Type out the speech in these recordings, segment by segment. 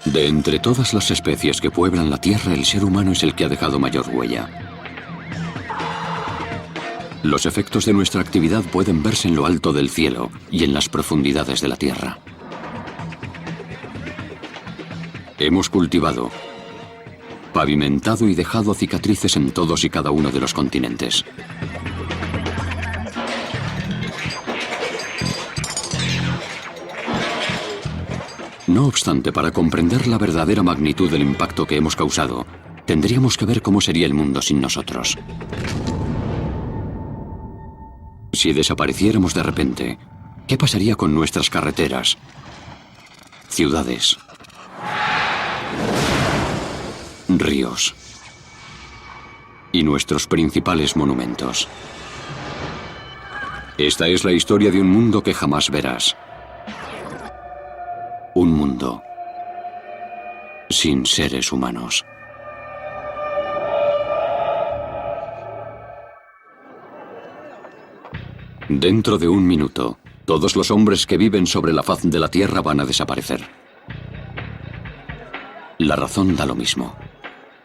De entre todas las especies que pueblan la Tierra, el ser humano es el que ha dejado mayor huella. Los efectos de nuestra actividad pueden verse en lo alto del cielo y en las profundidades de la Tierra. Hemos cultivado, pavimentado y dejado cicatrices en todos y cada uno de los continentes. No obstante, para comprender la verdadera magnitud del impacto que hemos causado, tendríamos que ver cómo sería el mundo sin nosotros. Si desapareciéramos de repente, ¿qué pasaría con nuestras carreteras, ciudades, ríos y nuestros principales monumentos? Esta es la historia de un mundo que jamás verás. Un mundo sin seres humanos. Dentro de un minuto, todos los hombres que viven sobre la faz de la Tierra van a desaparecer. La razón da lo mismo.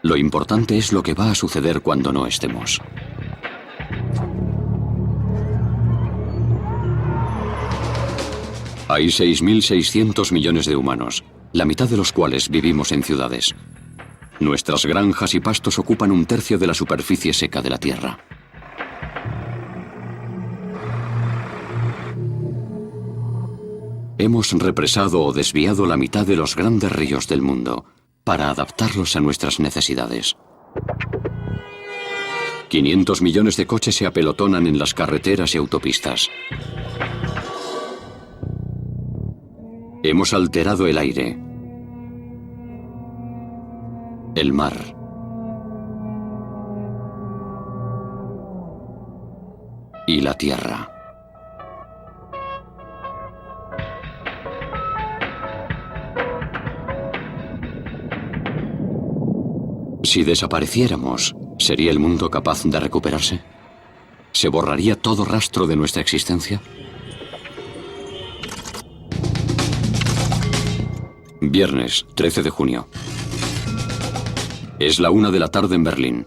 Lo importante es lo que va a suceder cuando no estemos. Hay 6.600 millones de humanos, la mitad de los cuales vivimos en ciudades. Nuestras granjas y pastos ocupan un tercio de la superficie seca de la Tierra. Hemos represado o desviado la mitad de los grandes ríos del mundo para adaptarlos a nuestras necesidades. 500 millones de coches se apelotonan en las carreteras y autopistas. Hemos alterado el aire, el mar, y la tierra. Si desapareciéramos, ¿sería el mundo capaz de recuperarse? ¿Se borraría todo rastro de nuestra existencia? Viernes, 13 de junio. Es la 1 de la tarde en Berlín.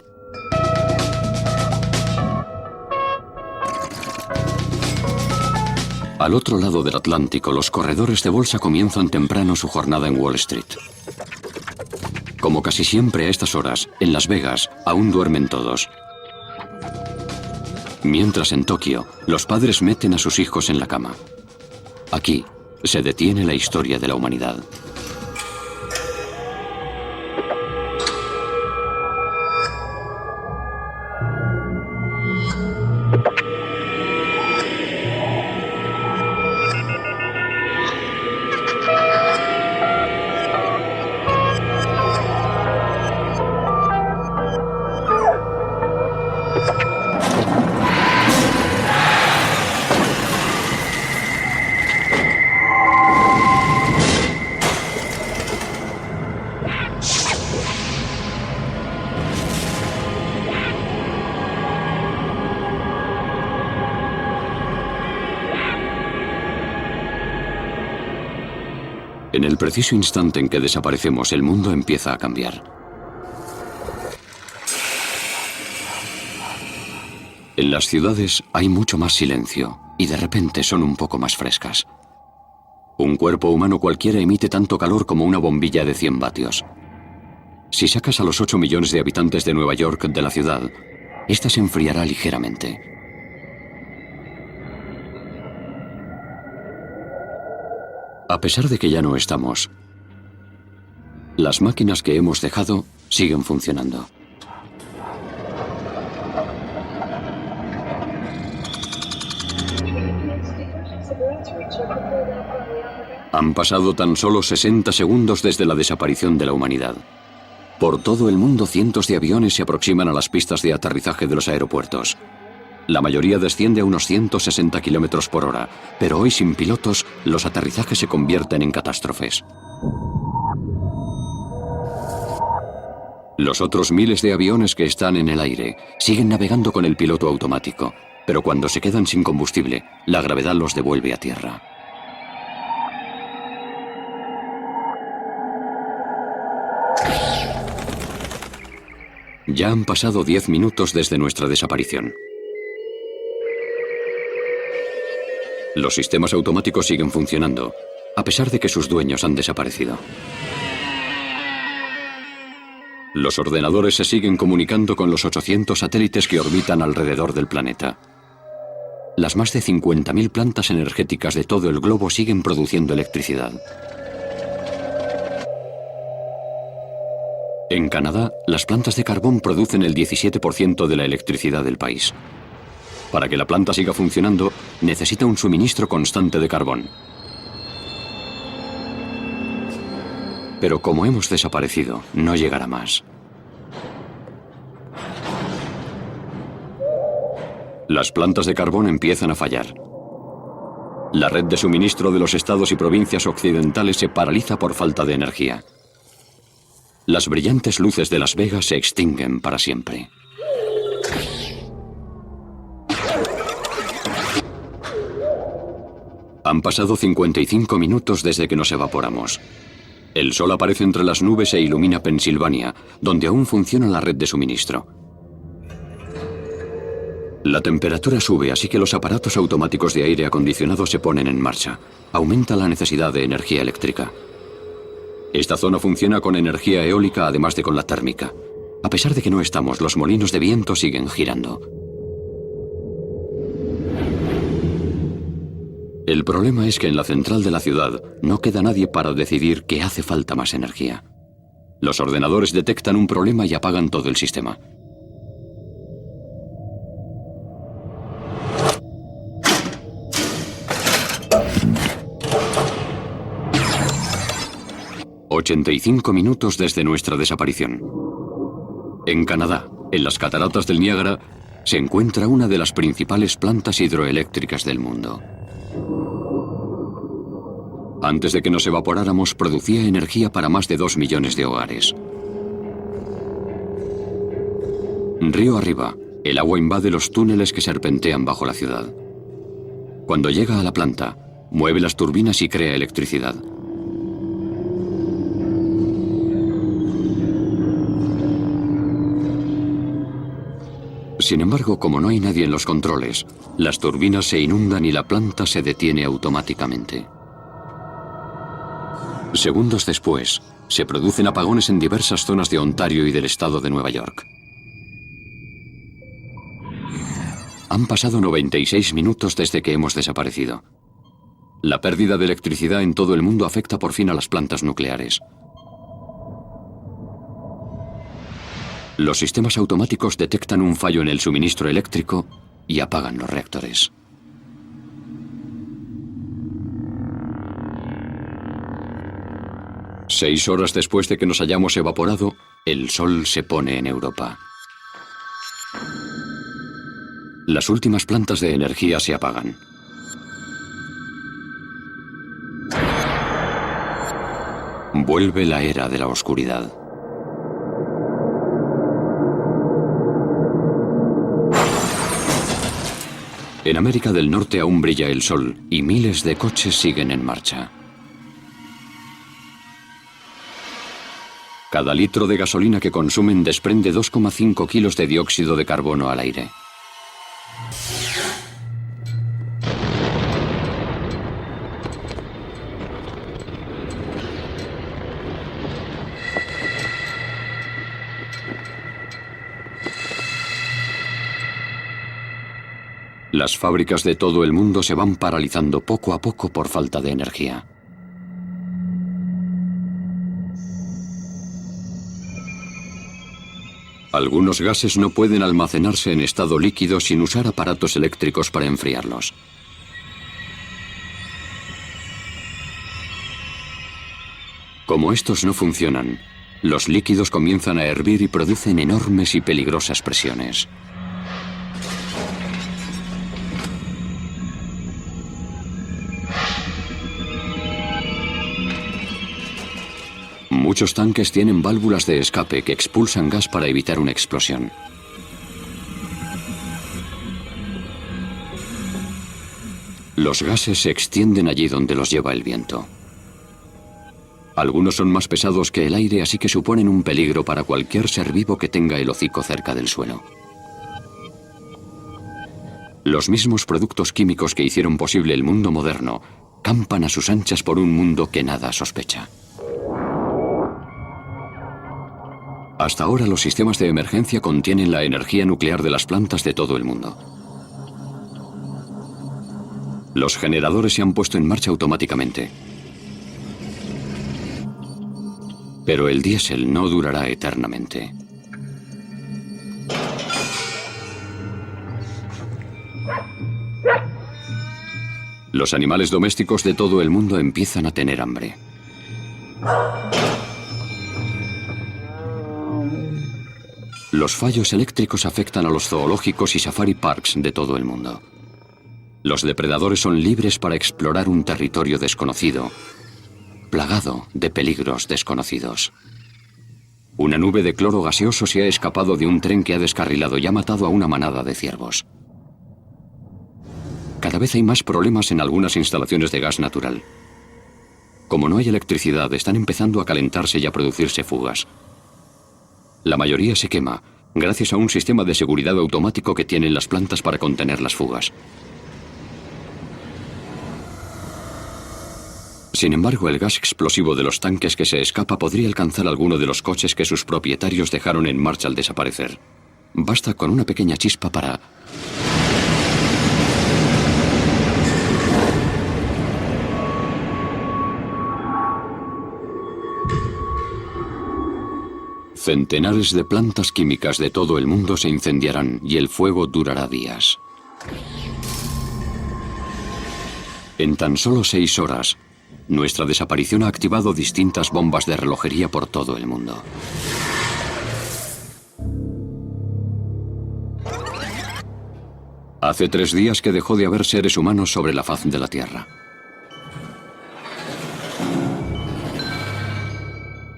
Al otro lado del Atlántico, los corredores de bolsa comienzan temprano su jornada en Wall Street. Como casi siempre a estas horas, en Las Vegas, aún duermen todos. Mientras en Tokio, los padres meten a sus hijos en la cama. Aquí se detiene la historia de la humanidad. En el preciso instante en que desaparecemos, el mundo empieza a cambiar. En las ciudades hay mucho más silencio y de repente son un poco más frescas. Un cuerpo humano cualquiera emite tanto calor como una bombilla de 100 vatios. Si sacas a los 8 millones de habitantes de Nueva York de la ciudad, esta se enfriará ligeramente. A pesar de que ya no estamos, las máquinas que hemos dejado siguen funcionando. Han pasado tan solo 60 segundos desde la desaparición de la humanidad. Por todo el mundo, cientos de aviones se aproximan a las pistas de aterrizaje de los aeropuertos. La mayoría desciende a unos 160 kilómetros por hora, pero hoy sin pilotos, los aterrizajes se convierten en catástrofes. Los otros miles de aviones que están en el aire siguen navegando con el piloto automático, pero cuando se quedan sin combustible, la gravedad los devuelve a tierra. Ya han pasado 10 minutos desde nuestra desaparición. Los sistemas automáticos siguen funcionando, a pesar de que sus dueños han desaparecido. Los ordenadores se siguen comunicando con los 800 satélites que orbitan alrededor del planeta. Las más de 50.000 plantas energéticas de todo el globo siguen produciendo electricidad. En Canadá, las plantas de carbón producen el 17% de la electricidad del país. Para que la planta siga funcionando, necesita un suministro constante de carbón. Pero como hemos desaparecido, no llegará más. Las plantas de carbón empiezan a fallar. La red de suministro de los estados y provincias occidentales se paraliza por falta de energía. Las brillantes luces de Las Vegas se extinguen para siempre. Han pasado 55 minutos desde que nos evaporamos. El sol aparece entre las nubes e ilumina Pensilvania, donde aún funciona la red de suministro. La temperatura sube, así que los aparatos automáticos de aire acondicionado se ponen en marcha. Aumenta la necesidad de energía eléctrica. Esta zona funciona con energía eólica además de con la térmica. A pesar de que no estamos, los molinos de viento siguen girando. El problema es que en la central de la ciudad no queda nadie para decidir que hace falta más energía. Los ordenadores detectan un problema y apagan todo el sistema. «85 minutos desde nuestra desaparición». En Canadá, en las cataratas del Niágara, se encuentra una de las principales plantas hidroeléctricas del mundo. Antes de que nos evaporáramos, producía energía para más de 2 millones de hogares. Río arriba, el agua invade los túneles que serpentean bajo la ciudad. Cuando llega a la planta, mueve las turbinas y crea electricidad. Sin embargo, como no hay nadie en los controles, las turbinas se inundan y la planta se detiene automáticamente. Segundos después, se producen apagones en diversas zonas de Ontario y del estado de Nueva York. Han pasado 96 minutos desde que hemos desaparecido. La pérdida de electricidad en todo el mundo afecta por fin a las plantas nucleares. Los sistemas automáticos detectan un fallo en el suministro eléctrico y apagan los reactores. Seis horas después de que nos hayamos evaporado, el sol se pone en Europa. Las últimas plantas de energía se apagan. Vuelve la era de la oscuridad. En América del Norte aún brilla el sol y miles de coches siguen en marcha. Cada litro de gasolina que consumen desprende 2,5 kilos de dióxido de carbono al aire. Las fábricas de todo el mundo se van paralizando poco a poco por falta de energía. Algunos gases no pueden almacenarse en estado líquido sin usar aparatos eléctricos para enfriarlos. Como estos no funcionan, los líquidos comienzan a hervir y producen enormes y peligrosas presiones. Muchos tanques tienen válvulas de escape que expulsan gas para evitar una explosión. Los gases se extienden allí donde los lleva el viento. Algunos son más pesados que el aire, así que suponen un peligro para cualquier ser vivo que tenga el hocico cerca del suelo. Los mismos productos químicos que hicieron posible el mundo moderno campan a sus anchas por un mundo que nada sospecha. Hasta ahora los sistemas de emergencia contienen la energía nuclear de las plantas de todo el mundo. Los generadores se han puesto en marcha automáticamente. Pero el diésel no durará eternamente. Los animales domésticos de todo el mundo empiezan a tener hambre. Los fallos eléctricos afectan a los zoológicos y safari parks de todo el mundo. Los depredadores son libres para explorar un territorio desconocido, plagado de peligros desconocidos. Una nube de cloro gaseoso se ha escapado de un tren que ha descarrilado y ha matado a una manada de ciervos. Cada vez hay más problemas en algunas instalaciones de gas natural. Como no hay electricidad, están empezando a calentarse y a producirse fugas. La mayoría se quema, gracias a un sistema de seguridad automático que tienen las plantas para contener las fugas. Sin embargo, el gas explosivo de los tanques que se escapa podría alcanzar alguno de los coches que sus propietarios dejaron en marcha al desaparecer. Basta con una pequeña chispa para... Centenares de plantas químicas de todo el mundo se incendiarán y el fuego durará días. En tan solo 6 horas, nuestra desaparición ha activado distintas bombas de relojería por todo el mundo. Hace 3 días que dejó de haber seres humanos sobre la faz de la Tierra.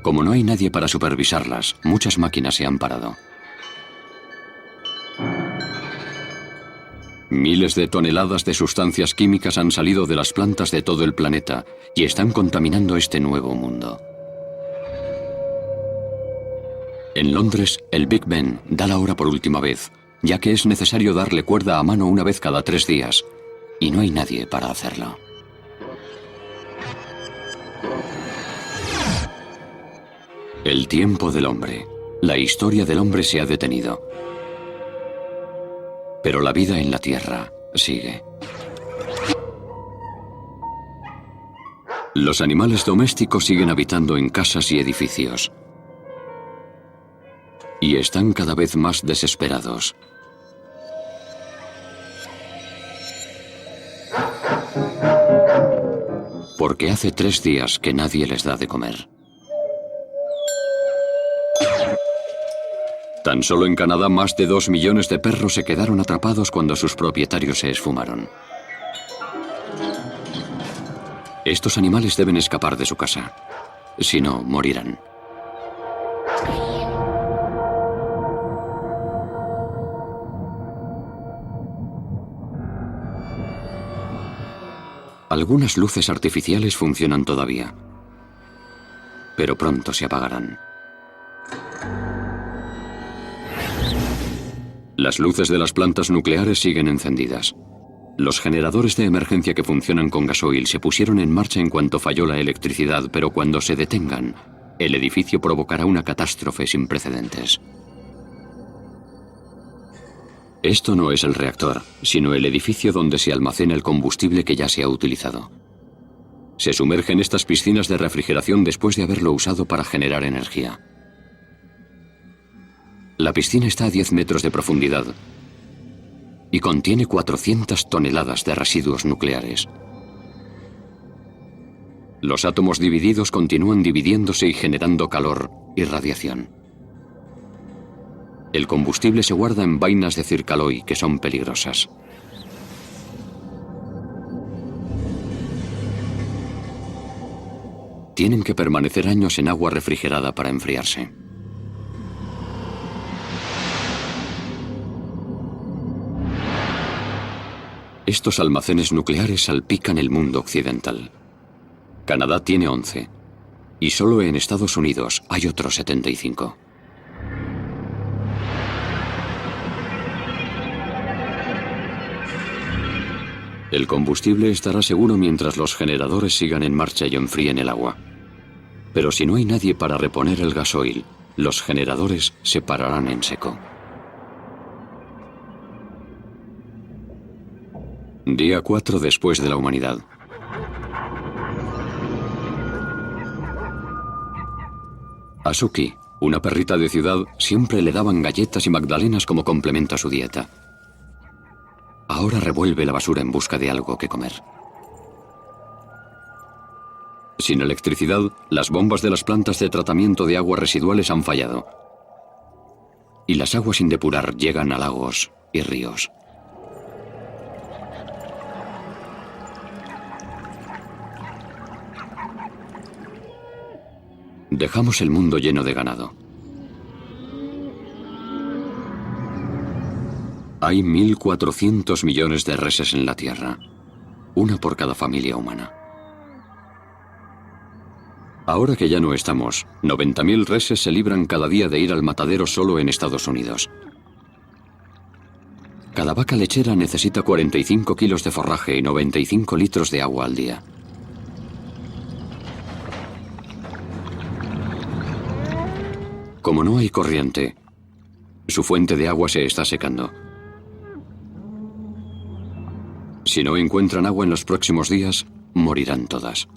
Como no hay nadie para supervisarlas, muchas máquinas se han parado. Miles de toneladas de sustancias químicas han salido de las plantas de todo el planeta y están contaminando este nuevo mundo. En Londres, el Big Ben da la hora por última vez, ya que es necesario darle cuerda a mano una vez cada 3 días, y no hay nadie para hacerlo. El tiempo del hombre. La historia del hombre se ha detenido. Pero la vida en la Tierra sigue. Los animales domésticos siguen habitando en casas y edificios. Y están cada vez más desesperados. Porque hace 3 días que nadie les da de comer. Tan solo en Canadá más de 2 millones de perros se quedaron atrapados cuando sus propietarios se esfumaron. Estos animales deben escapar de su casa. Si no, morirán. Algunas luces artificiales funcionan todavía, pero pronto se apagarán. Las luces de las plantas nucleares siguen encendidas. Los generadores de emergencia que funcionan con gasoil se pusieron en marcha en cuanto falló la electricidad, pero cuando se detengan, el edificio provocará una catástrofe sin precedentes. Esto no es el reactor, sino el edificio donde se almacena el combustible que ya se ha utilizado. Se sumerge en estas piscinas de refrigeración después de haberlo usado para generar energía. La piscina está a 10 metros de profundidad y contiene 400 toneladas de residuos nucleares. Los átomos divididos continúan dividiéndose y generando calor y radiación. El combustible se guarda en vainas de Zircaloy que son peligrosas. Tienen que permanecer años en agua refrigerada para enfriarse. Estos almacenes nucleares salpican el mundo occidental. Canadá tiene 11. Y solo en Estados Unidos hay otros 75. El combustible estará seguro mientras los generadores sigan en marcha y enfríen el agua. Pero si no hay nadie para reponer el gasoil, los generadores se pararán en seco. Día 4 después de la humanidad. A Suki, una perrita de ciudad, siempre le daban galletas y magdalenas como complemento a su dieta. Ahora revuelve la basura en busca de algo que comer. Sin electricidad, las bombas de las plantas de tratamiento de aguas residuales han fallado. Y las aguas sin depurar llegan a lagos y ríos. Dejamos el mundo lleno de ganado. Hay 1.400 millones de reses en la Tierra, una por cada familia humana. Ahora que ya no estamos, 90.000 reses se libran cada día de ir al matadero solo en Estados Unidos. Cada vaca lechera necesita 45 kilos de forraje y 95 litros de agua al día. Como no hay corriente, su fuente de agua se está secando. Si no encuentran agua en los próximos días, morirán todas.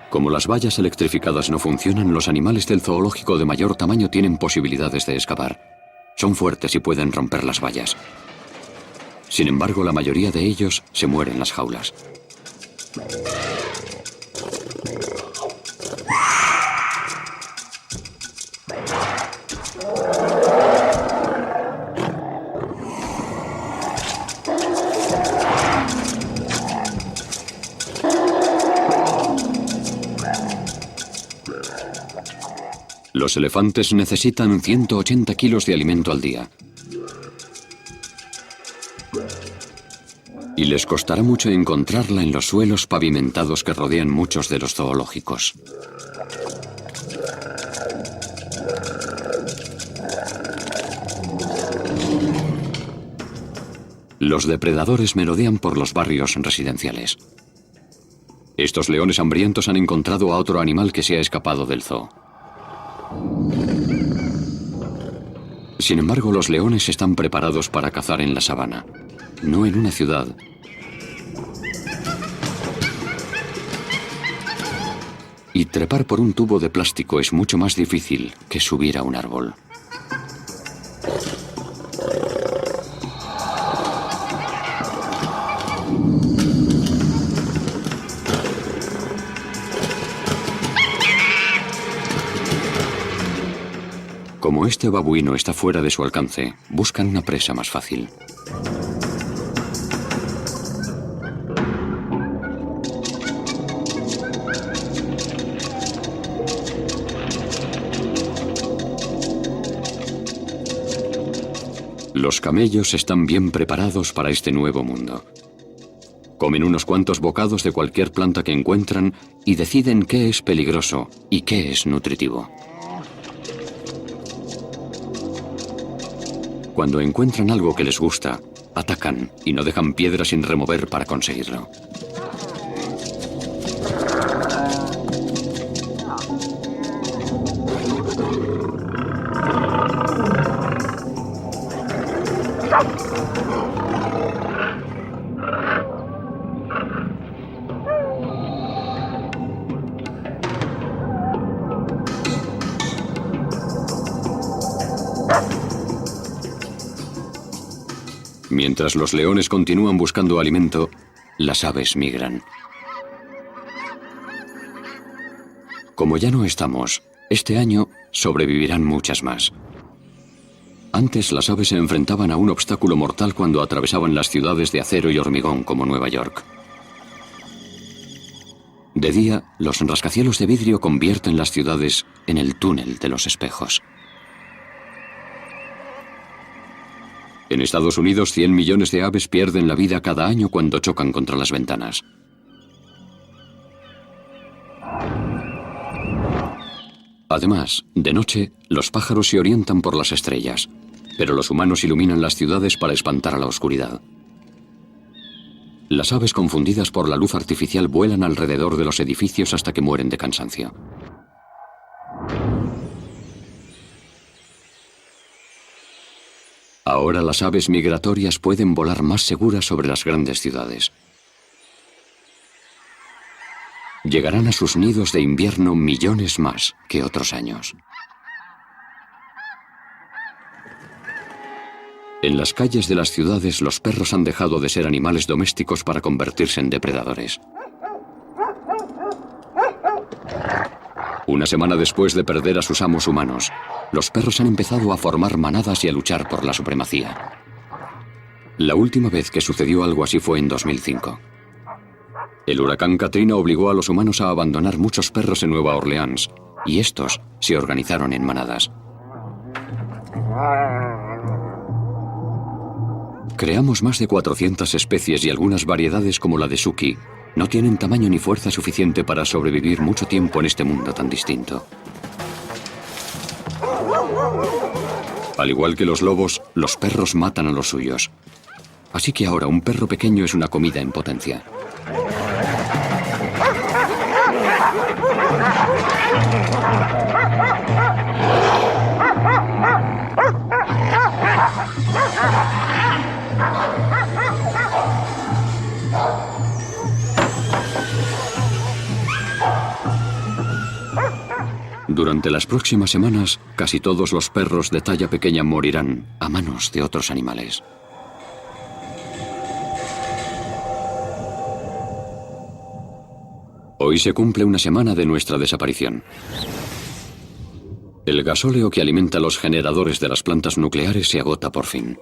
Como las vallas electrificadas no funcionan, los animales del zoológico de mayor tamaño tienen posibilidades de escapar. Son fuertes y pueden romper las vallas. Sin embargo, la mayoría de ellos se mueren en las jaulas. Los elefantes necesitan 180 kilos de alimento al día. Y les costará mucho encontrarla en los suelos pavimentados que rodean muchos de los zoológicos. Los depredadores merodean por los barrios residenciales. Estos leones hambrientos han encontrado a otro animal que se ha escapado del zoo. Sin embargo, los leones están preparados para cazar en la sabana, no en una ciudad. Y trepar por un tubo de plástico es mucho más difícil que subir a un árbol. Como este babuino está fuera de su alcance, buscan una presa más fácil. Los camellos están bien preparados para este nuevo mundo. Comen unos cuantos bocados de cualquier planta que encuentran y deciden qué es peligroso y qué es nutritivo. Cuando encuentran algo que les gusta, atacan y no dejan piedra sin remover para conseguirlo. Mientras los leones continúan buscando alimento, las aves migran. Como ya no estamos, este año sobrevivirán muchas más. Antes las aves se enfrentaban a un obstáculo mortal cuando atravesaban las ciudades de acero y hormigón como Nueva York. De día, los rascacielos de vidrio convierten las ciudades en el túnel de los espejos. En Estados Unidos, 100 millones de aves pierden la vida cada año cuando chocan contra las ventanas. Además, de noche, los pájaros se orientan por las estrellas, pero los humanos iluminan las ciudades para espantar a la oscuridad. Las aves confundidas por la luz artificial vuelan alrededor de los edificios hasta que mueren de cansancio. Ahora las aves migratorias pueden volar más seguras sobre las grandes ciudades. Llegarán a sus nidos de invierno millones más que otros años. En las calles de las ciudades, los perros han dejado de ser animales domésticos para convertirse en depredadores. Una semana después de perder a sus amos humanos, los perros han empezado a formar manadas y a luchar por la supremacía. La última vez que sucedió algo así fue en 2005. El huracán Katrina obligó a los humanos a abandonar muchos perros en Nueva Orleans, y estos se organizaron en manadas. Creamos más de 400 especies y algunas variedades como la de Suki no tienen tamaño ni fuerza suficiente para sobrevivir mucho tiempo en este mundo tan distinto. Al igual que los lobos, los perros matan a los suyos. Así que ahora un perro pequeño es una comida en potencia. Durante las próximas semanas, casi todos los perros de talla pequeña morirán a manos de otros animales. Hoy se cumple una semana de nuestra desaparición. El gasóleo que alimenta los generadores de las plantas nucleares se agota por fin.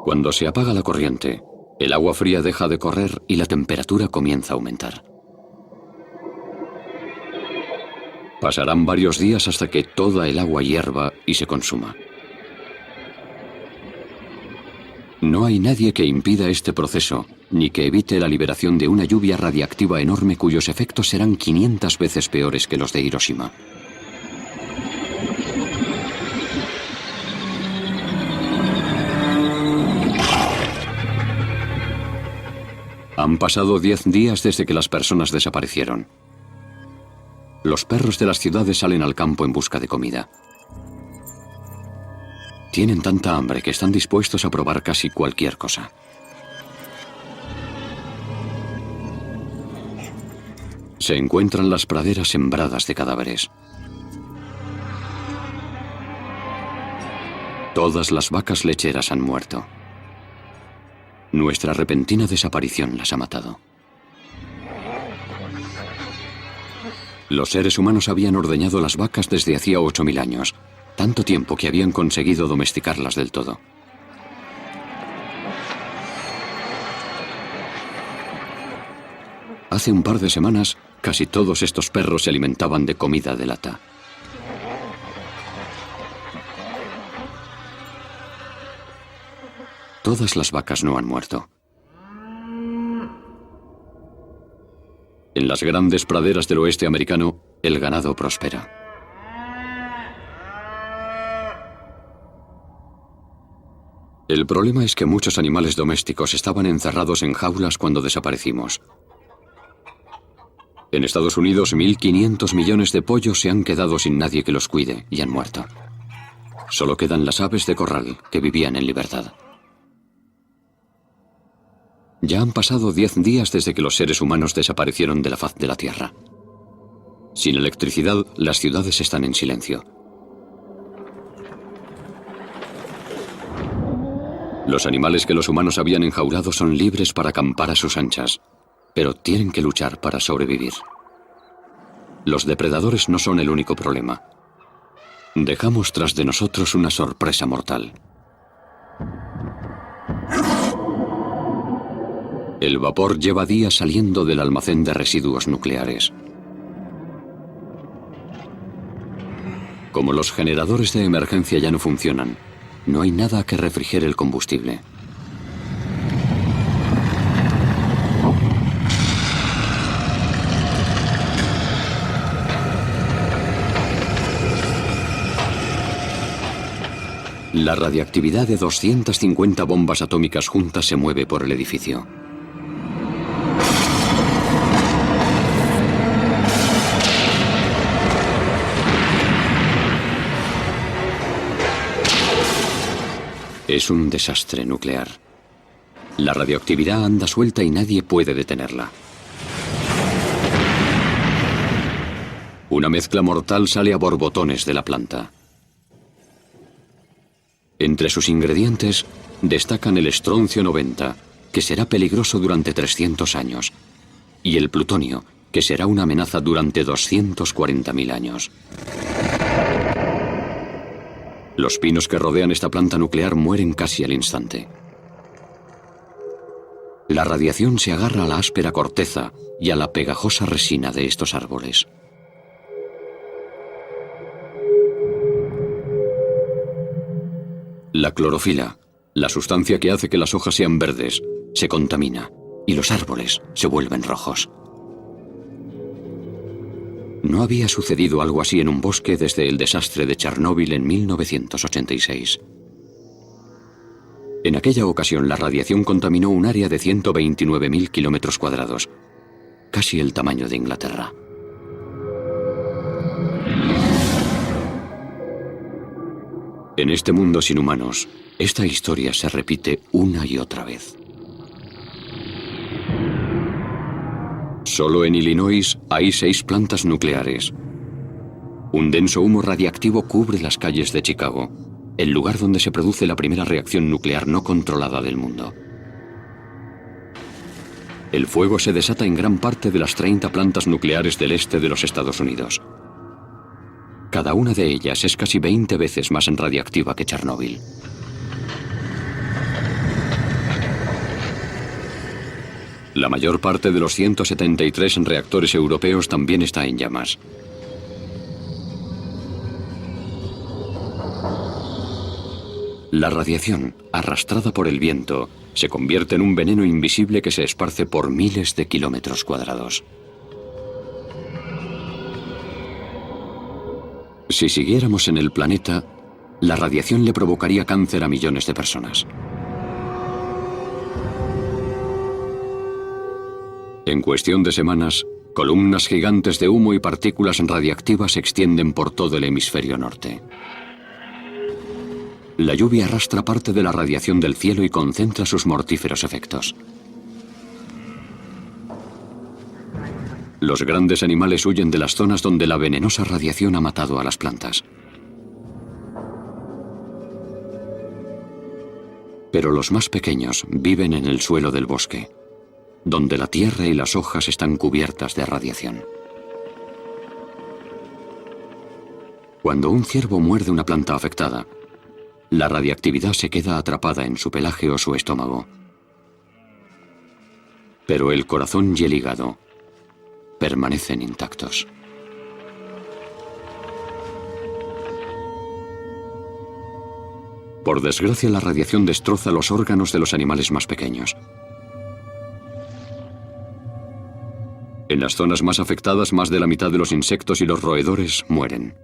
Cuando se apaga la corriente, el agua fría deja de correr y la temperatura comienza a aumentar. Pasarán varios días hasta que toda el agua hierva y se consuma. No hay nadie que impida este proceso, ni que evite la liberación de una lluvia radiactiva enorme cuyos efectos serán 500 veces peores que los de Hiroshima. Han pasado 10 días desde que las personas desaparecieron. Los perros de las ciudades salen al campo en busca de comida. Tienen tanta hambre que están dispuestos a probar casi cualquier cosa. Se encuentran las praderas sembradas de cadáveres. Todas las vacas lecheras han muerto. Nuestra repentina desaparición las ha matado. Los seres humanos habían ordeñado las vacas desde hacía 8000 años, tanto tiempo que habían conseguido domesticarlas del todo. Hace un par de semanas, casi todos estos perros se alimentaban de comida de lata. Todas las vacas no han muerto. En las grandes praderas del oeste americano, el ganado prospera. El problema es que muchos animales domésticos estaban encerrados en jaulas cuando desaparecimos. En Estados Unidos, 1.500 millones de pollos se han quedado sin nadie que los cuide y han muerto. Solo quedan las aves de corral que vivían en libertad. Ya han pasado 10 días desde que los seres humanos desaparecieron de la faz de la Tierra. Sin electricidad, las ciudades están en silencio. Los animales que los humanos habían enjaulado son libres para acampar a sus anchas, pero tienen que luchar para sobrevivir. Los depredadores no son el único problema. Dejamos tras de nosotros una sorpresa mortal. El vapor lleva días saliendo del almacén de residuos nucleares. Como los generadores de emergencia ya no funcionan, no hay nada que refrigere el combustible. La radiactividad de 250 bombas atómicas juntas se mueve por el edificio. Es un desastre nuclear. La radioactividad anda suelta y nadie puede detenerla. Una mezcla mortal sale a borbotones de la planta. Entre sus ingredientes destacan el estroncio 90, que será peligroso durante 300 años, y el plutonio, que será una amenaza durante 240.000 años. Los pinos que rodean esta planta nuclear mueren casi al instante. La radiación se agarra a la áspera corteza y a la pegajosa resina de estos árboles. La clorofila, la sustancia que hace que las hojas sean verdes, se contamina y los árboles se vuelven rojos. No había sucedido algo así en un bosque desde el desastre de Chernóbil en 1986. En aquella ocasión la radiación contaminó un área de 129.000 kilómetros cuadrados, casi el tamaño de Inglaterra. En este mundo sin humanos, esta historia se repite una y otra vez. Solo en Illinois hay 6 plantas nucleares. Un denso humo radiactivo cubre las calles de Chicago, el lugar donde se produce la primera reacción nuclear no controlada del mundo. El fuego se desata en gran parte de las 30 plantas nucleares del este de los Estados Unidos. Cada una de ellas es casi 20 veces más radiactiva que Chernóbil. La mayor parte de los 173 reactores europeos también está en llamas. La radiación, arrastrada por el viento, se convierte en un veneno invisible que se esparce por miles de kilómetros cuadrados. Si siguiéramos en el planeta, la radiación le provocaría cáncer a millones de personas. En cuestión de semanas, columnas gigantes de humo y partículas radiactivas se extienden por todo el hemisferio norte. La lluvia arrastra parte de la radiación del cielo y concentra sus mortíferos efectos. Los grandes animales huyen de las zonas donde la venenosa radiación ha matado a las plantas. Pero los más pequeños viven en el suelo del bosque, donde la tierra y las hojas están cubiertas de radiación. Cuando un ciervo muerde una planta afectada, la radiactividad se queda atrapada en su pelaje o su estómago. Pero el corazón y el hígado permanecen intactos. Por desgracia, la radiación destroza los órganos de los animales más pequeños. En las zonas más afectadas, más de la mitad de los insectos y los roedores mueren.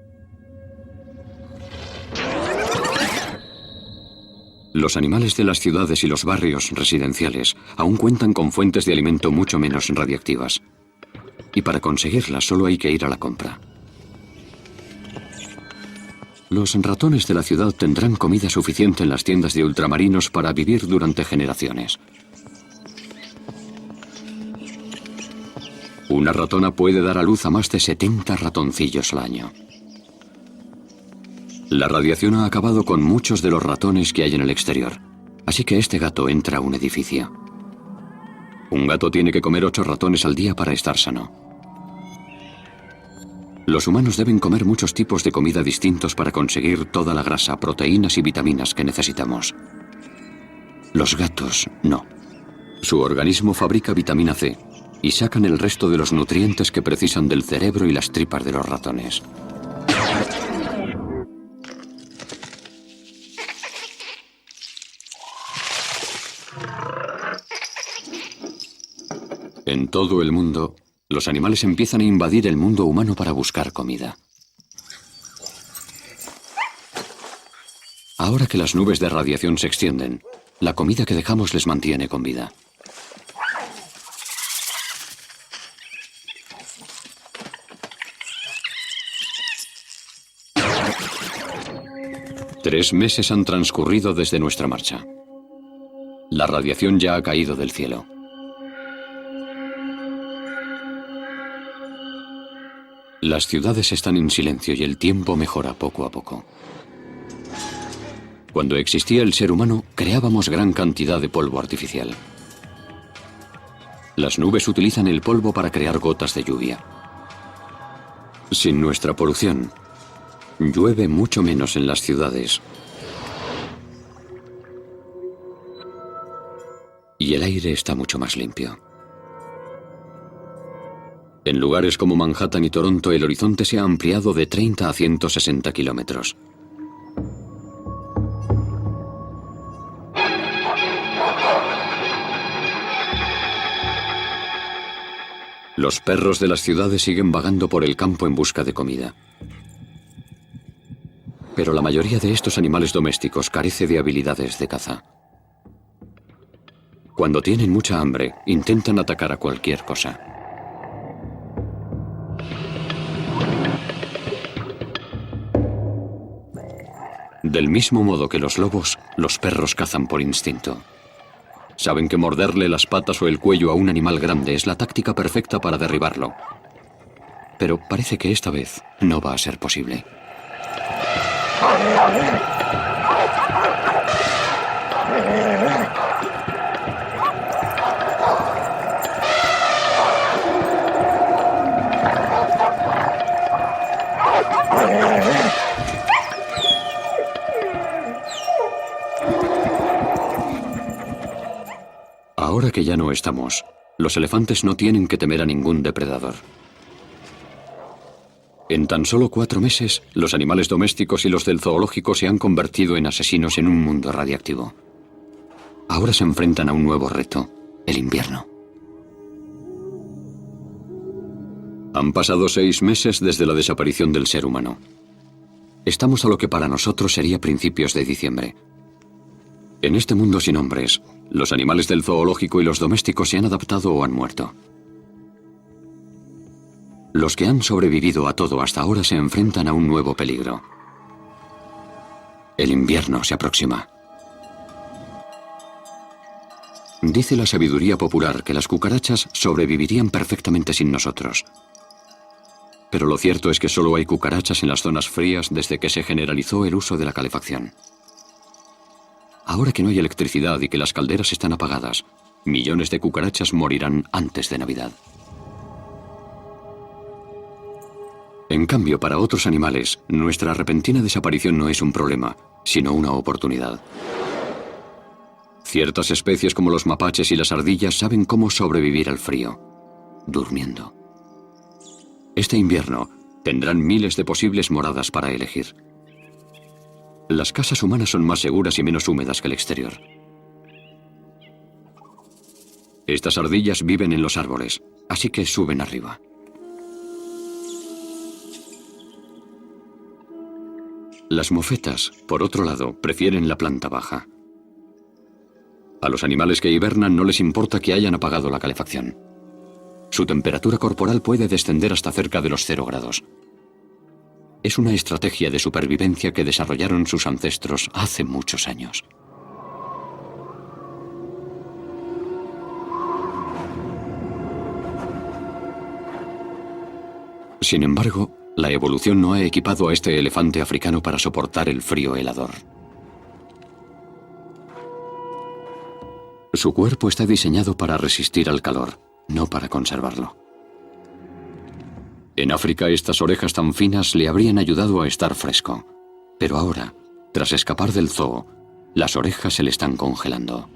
Los animales de las ciudades y los barrios residenciales aún cuentan con fuentes de alimento mucho menos radiactivas. Y para conseguirlas solo hay que ir a la compra. Los ratones de la ciudad tendrán comida suficiente en las tiendas de ultramarinos para vivir durante generaciones. Una ratona puede dar a luz a más de 70 ratoncillos al año. La radiación ha acabado con muchos de los ratones que hay en el exterior, así que este gato entra a un edificio. Un gato tiene que comer 8 ratones al día para estar sano. Los humanos deben comer muchos tipos de comida distintos para conseguir toda la grasa, proteínas y vitaminas que necesitamos. Los gatos no. Su organismo fabrica vitamina C y sacan el resto de los nutrientes que precisan del cerebro y las tripas de los ratones. En todo el mundo, los animales empiezan a invadir el mundo humano para buscar comida. Ahora que las nubes de radiación se extienden, la comida que dejamos les mantiene con vida. Tres meses han transcurrido desde nuestra marcha. La radiación ya ha caído del cielo. Las ciudades están en silencio y el tiempo mejora poco a poco. Cuando existía el ser humano, creábamos gran cantidad de polvo artificial. Las nubes utilizan el polvo para crear gotas de lluvia. Sin nuestra polución, llueve mucho menos en las ciudades. Y el aire está mucho más limpio. En lugares como Manhattan y Toronto, el horizonte se ha ampliado de 30 a 160 kilómetros. Los perros de las ciudades siguen vagando por el campo en busca de comida. Pero la mayoría de estos animales domésticos carece de habilidades de caza. Cuando tienen mucha hambre, intentan atacar a cualquier cosa. Del mismo modo que los lobos, los perros cazan por instinto. Saben que morderle las patas o el cuello a un animal grande es la táctica perfecta para derribarlo. Pero parece que esta vez no va a ser posible. Ahora que ya no estamos, los elefantes no tienen que temer a ningún depredador. En tan solo 4 meses, los animales domésticos y los del zoológico se han convertido en asesinos en un mundo radiactivo. Ahora se enfrentan a un nuevo reto, el invierno. Han pasado 6 meses desde la desaparición del ser humano. Estamos a lo que para nosotros sería principios de diciembre. En este mundo sin hombres, los animales del zoológico y los domésticos se han adaptado o han muerto. Los que han sobrevivido a todo hasta ahora se enfrentan a un nuevo peligro. El invierno se aproxima. Dice la sabiduría popular que las cucarachas sobrevivirían perfectamente sin nosotros. Pero lo cierto es que solo hay cucarachas en las zonas frías desde que se generalizó el uso de la calefacción. Ahora que no hay electricidad y que las calderas están apagadas, millones de cucarachas morirán antes de Navidad. En cambio, para otros animales, nuestra repentina desaparición no es un problema, sino una oportunidad. Ciertas especies como los mapaches y las ardillas saben cómo sobrevivir al frío, durmiendo. Este invierno tendrán miles de posibles moradas para elegir. Las casas humanas son más seguras y menos húmedas que el exterior. Estas ardillas viven en los árboles, así que suben arriba. Las mofetas, por otro lado, prefieren la planta baja. A los animales que hibernan no les importa que hayan apagado la calefacción. Su temperatura corporal puede descender hasta cerca de los 0 grados. Es una estrategia de supervivencia que desarrollaron sus ancestros hace muchos años. Sin embargo, la evolución no ha equipado a este elefante africano para soportar el frío helador. Su cuerpo está diseñado para resistir al calor, no para conservarlo. En África, estas orejas tan finas le habrían ayudado a estar fresco. Pero ahora, tras escapar del zoo, las orejas se le están congelando.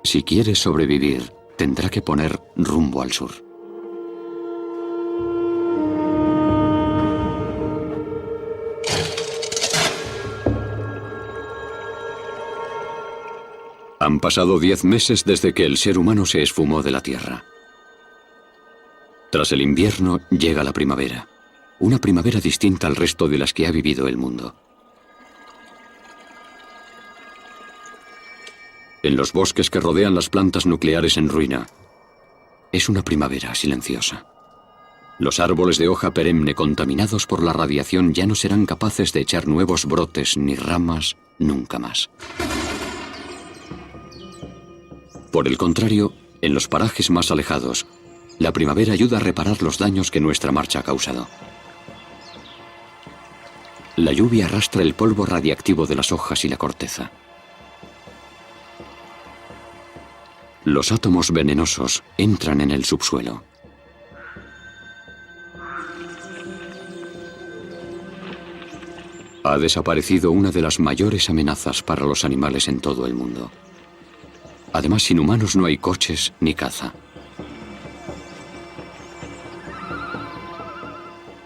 Si quiere sobrevivir, tendrá que poner rumbo al sur. Han pasado 10 meses desde que el ser humano se esfumó de la Tierra. Tras el invierno llega la primavera, una primavera distinta al resto de las que ha vivido el mundo. En los bosques que rodean las plantas nucleares en ruina, es una primavera silenciosa. Los árboles de hoja perenne contaminados por la radiación ya no serán capaces de echar nuevos brotes ni ramas nunca más. Por el contrario, en los parajes más alejados, la primavera ayuda a reparar los daños que nuestra marcha ha causado. La lluvia arrastra el polvo radiactivo de las hojas y la corteza. Los átomos venenosos entran en el subsuelo. Ha desaparecido una de las mayores amenazas para los animales en todo el mundo. Además, sin humanos no hay coches ni caza.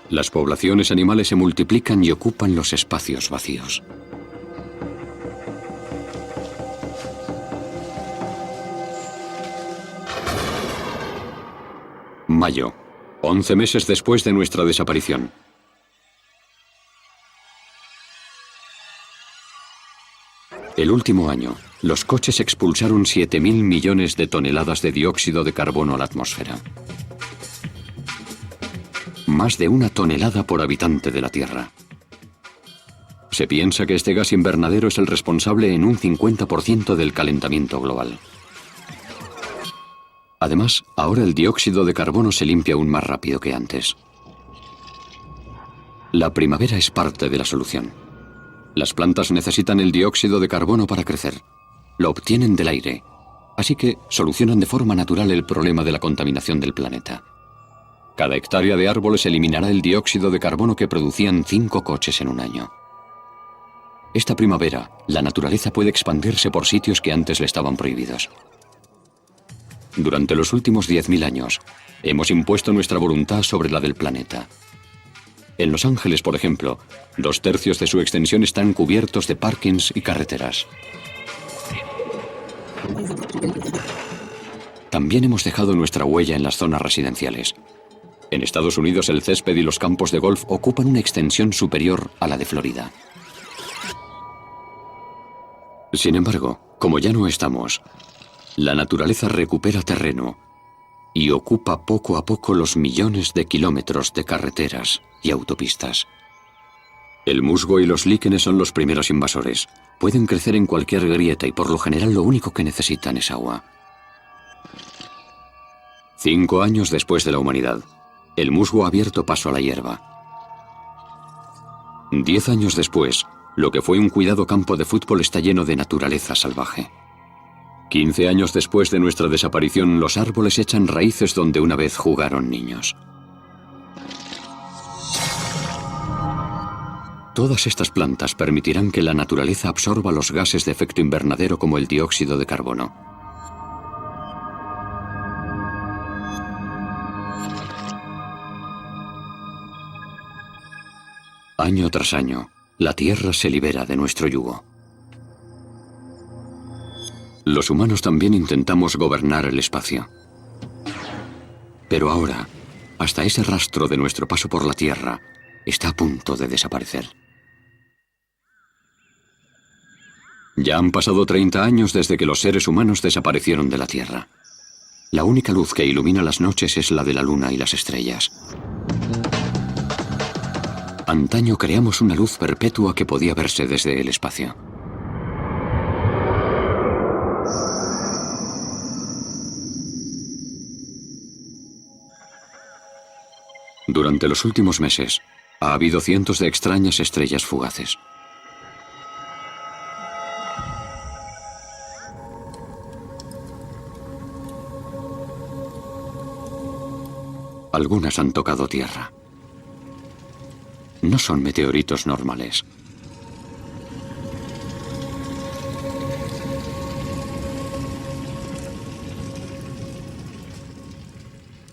Las poblaciones animales se multiplican y ocupan los espacios vacíos. Mayo, 11 meses después de nuestra desaparición. El último año, los coches expulsaron 7.000 millones de toneladas de dióxido de carbono a la atmósfera. Más de 1 tonelada por habitante de la Tierra. Se piensa que este gas invernadero es el responsable en un 50% del calentamiento global. Además, ahora el dióxido de carbono se limpia aún más rápido que antes. La primavera es parte de la solución. Las plantas necesitan el dióxido de carbono para crecer. Lo obtienen del aire, así que solucionan de forma natural el problema de la contaminación del planeta. Cada hectárea de árboles eliminará el dióxido de carbono que producían 5 coches en un año. Esta primavera, la naturaleza puede expandirse por sitios que antes le estaban prohibidos. Durante los últimos 10.000 años, hemos impuesto nuestra voluntad sobre la del planeta. En Los Ángeles, por ejemplo, 2/3 de su extensión están cubiertos de parkings y carreteras. También hemos dejado nuestra huella en las zonas residenciales. En Estados Unidos, el césped y los campos de golf ocupan una extensión superior a la de Florida. Sin embargo, como ya no estamos, la naturaleza recupera terreno y ocupa poco a poco los millones de kilómetros de carreteras y autopistas. El musgo y los líquenes son los primeros invasores. Pueden crecer en cualquier grieta y por lo general lo único que necesitan es agua. 5 años después de la humanidad, el musgo ha abierto paso a la hierba. 10 años después, lo que fue un cuidado campo de fútbol está lleno de naturaleza salvaje. 15 años después de nuestra desaparición, los árboles echan raíces donde una vez jugaron niños. Todas estas plantas permitirán que la naturaleza absorba los gases de efecto invernadero como el dióxido de carbono. Año tras año, la Tierra se libera de nuestro yugo. Los humanos también intentamos gobernar el espacio. Pero ahora, hasta ese rastro de nuestro paso por la Tierra está a punto de desaparecer. Ya han pasado 30 años desde que los seres humanos desaparecieron de la Tierra. La única luz que ilumina las noches es la de la luna y las estrellas. Antaño creamos una luz perpetua que podía verse desde el espacio. Durante los últimos meses, ha habido cientos de extrañas estrellas fugaces. Algunas han tocado tierra. No son meteoritos normales.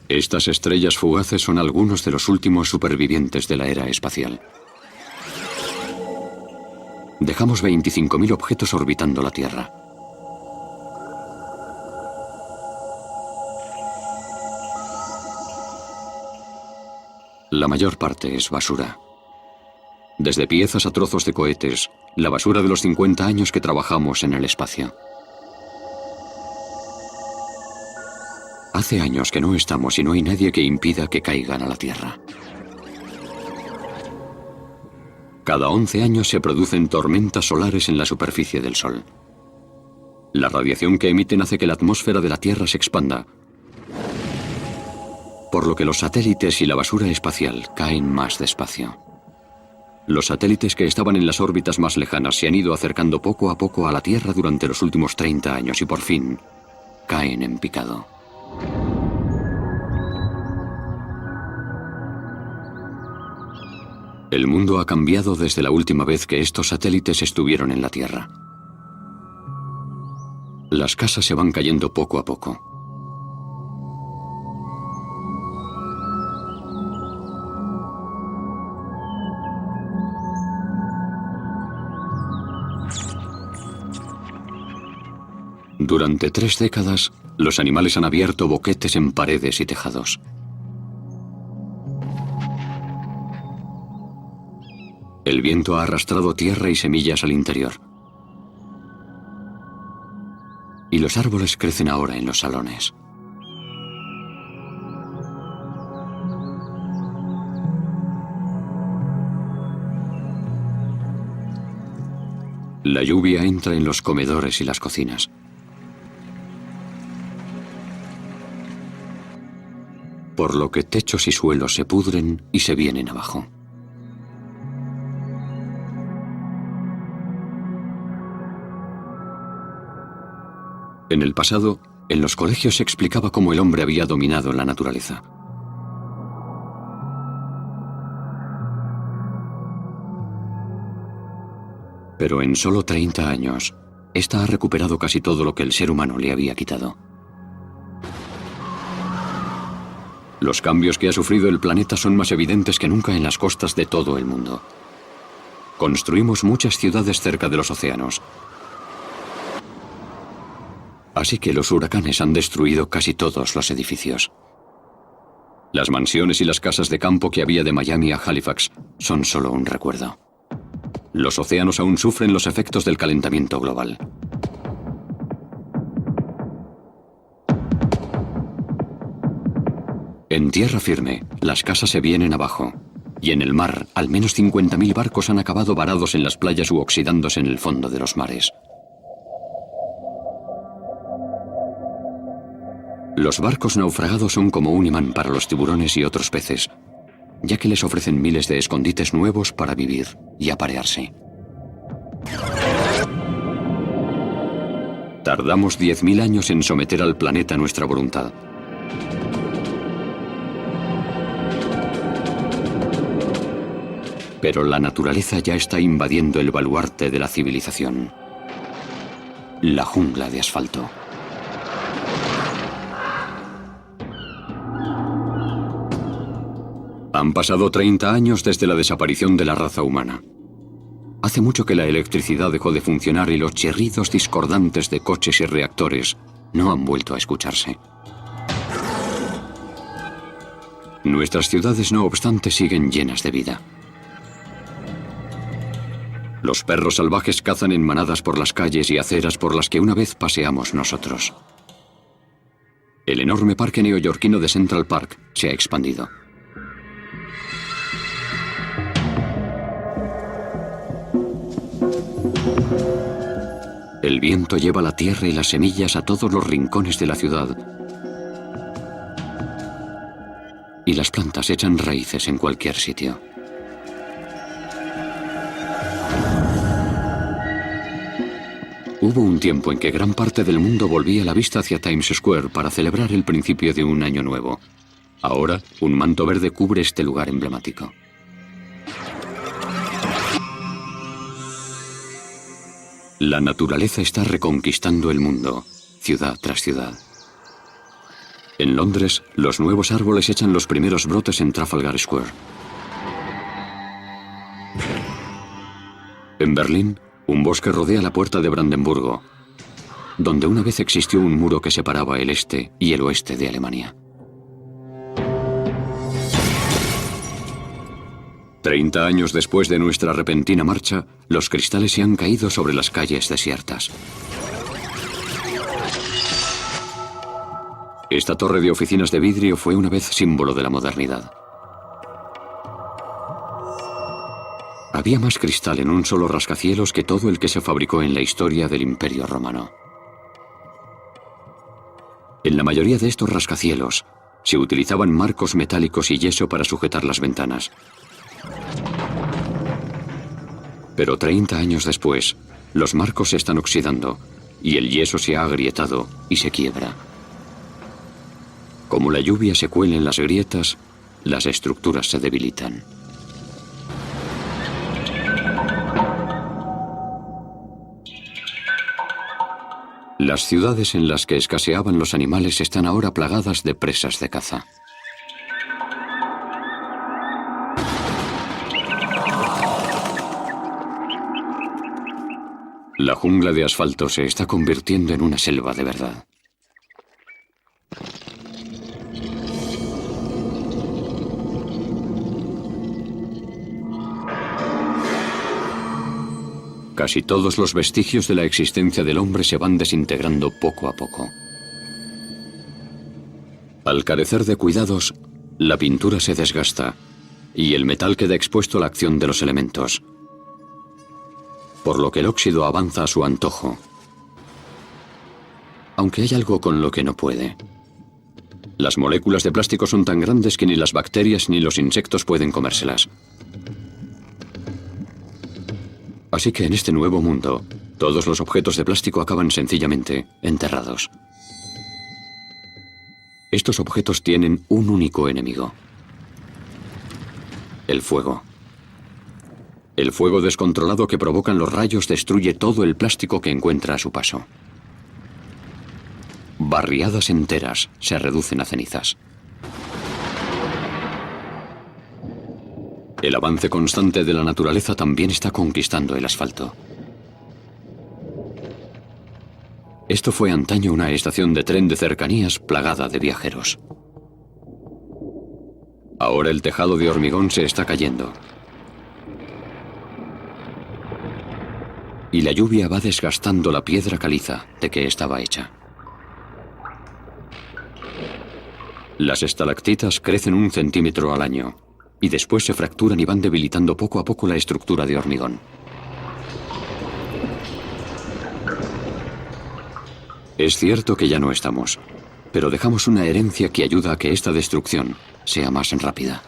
Estas estrellas fugaces son algunos de los últimos supervivientes de la era espacial. Dejamos 25.000 objetos orbitando la Tierra. La mayor parte es basura. Desde piezas a trozos de cohetes, la basura de los 50 años que trabajamos en el espacio. Hace años que no estamos y no hay nadie que impida que caigan a la Tierra. Cada 11 años se producen tormentas solares en la superficie del Sol. La radiación que emiten hace que la atmósfera de la Tierra se expanda, por lo que los satélites y la basura espacial caen más despacio. Los satélites que estaban en las órbitas más lejanas se han ido acercando poco a poco a la Tierra durante los últimos 30 años y por fin caen en picado. El mundo ha cambiado desde la última vez que estos satélites estuvieron en la Tierra. Las casas se van cayendo poco a poco. Durante 3 décadas, los animales han abierto boquetes en paredes y tejados. El viento ha arrastrado tierra y semillas al interior. Y los árboles crecen ahora en los salones. La lluvia entra en los comedores y las cocinas. Por lo que techos y suelos se pudren y se vienen abajo. En el pasado, en los colegios se explicaba cómo el hombre había dominado la naturaleza. Pero en solo 30 años, esta ha recuperado casi todo lo que el ser humano le había quitado. Los cambios que ha sufrido el planeta son más evidentes que nunca en las costas de todo el mundo. Construimos muchas ciudades cerca de los océanos. Así que los huracanes han destruido casi todos los edificios. Las mansiones y las casas de campo que había de Miami a Halifax son solo un recuerdo. Los océanos aún sufren los efectos del calentamiento global. En tierra firme, las casas se vienen abajo. Y en el mar, al menos 50.000 barcos han acabado varados en las playas u oxidándose en el fondo de los mares. Los barcos naufragados son como un imán para los tiburones y otros peces, ya que les ofrecen miles de escondites nuevos para vivir y aparearse. Tardamos 10.000 años en someter al planeta a nuestra voluntad. Pero la naturaleza ya está invadiendo el baluarte de la civilización. La jungla de asfalto. Han pasado 30 años desde la desaparición de la raza humana. Hace mucho que la electricidad dejó de funcionar y los chirridos discordantes de coches y reactores no han vuelto a escucharse. Nuestras ciudades, no obstante, siguen llenas de vida. Los perros salvajes cazan en manadas por las calles y aceras por las que una vez paseamos nosotros. El enorme parque neoyorquino de Central Park se ha expandido. El viento lleva la tierra y las semillas a todos los rincones de la ciudad. Y las plantas echan raíces en cualquier sitio. Hubo un tiempo en que gran parte del mundo volvía la vista hacia Times Square para celebrar el principio de un año nuevo. Ahora, un manto verde cubre este lugar emblemático. La naturaleza está reconquistando el mundo, ciudad tras ciudad. En Londres, los nuevos árboles echan los primeros brotes en Trafalgar Square. En Berlín, un bosque rodea la puerta de Brandenburgo, donde una vez existió un muro que separaba el este y el oeste de Alemania. 30 años después de nuestra repentina marcha, los cristales se han caído sobre las calles desiertas. Esta torre de oficinas de vidrio fue una vez símbolo de la modernidad. Había más cristal en un solo rascacielos que todo el que se fabricó en la historia del Imperio Romano. En la mayoría de estos rascacielos se utilizaban marcos metálicos y yeso para sujetar las ventanas. Pero 30 años después, los marcos se están oxidando y el yeso se ha agrietado y se quiebra. Como la lluvia se cuela en las grietas, las estructuras se debilitan. Las ciudades en las que escaseaban los animales están ahora plagadas de presas de caza. La jungla de asfalto se está convirtiendo en una selva de verdad. Casi todos los vestigios de la existencia del hombre se van desintegrando poco a poco. Al carecer de cuidados, la pintura se desgasta y el metal queda expuesto a la acción de los elementos, por lo que el óxido avanza a su antojo. Aunque hay algo con lo que no puede. Las moléculas de plástico son tan grandes que ni las bacterias ni los insectos pueden comérselas. Así que en este nuevo mundo, todos los objetos de plástico acaban sencillamente enterrados. Estos objetos tienen un único enemigo: el fuego. El fuego descontrolado que provocan los rayos destruye todo el plástico que encuentra a su paso. Barriadas enteras se reducen a cenizas. El avance constante de la naturaleza también está conquistando el asfalto. Esto fue antaño una estación de tren de cercanías plagada de viajeros. Ahora el tejado de hormigón se está cayendo. Y la lluvia va desgastando la piedra caliza de que estaba hecha. Las estalactitas crecen 1 centímetro al año y después se fracturan y van debilitando poco a poco la estructura de hormigón. Es cierto que ya no estamos, pero dejamos una herencia que ayuda a que esta destrucción sea más rápida.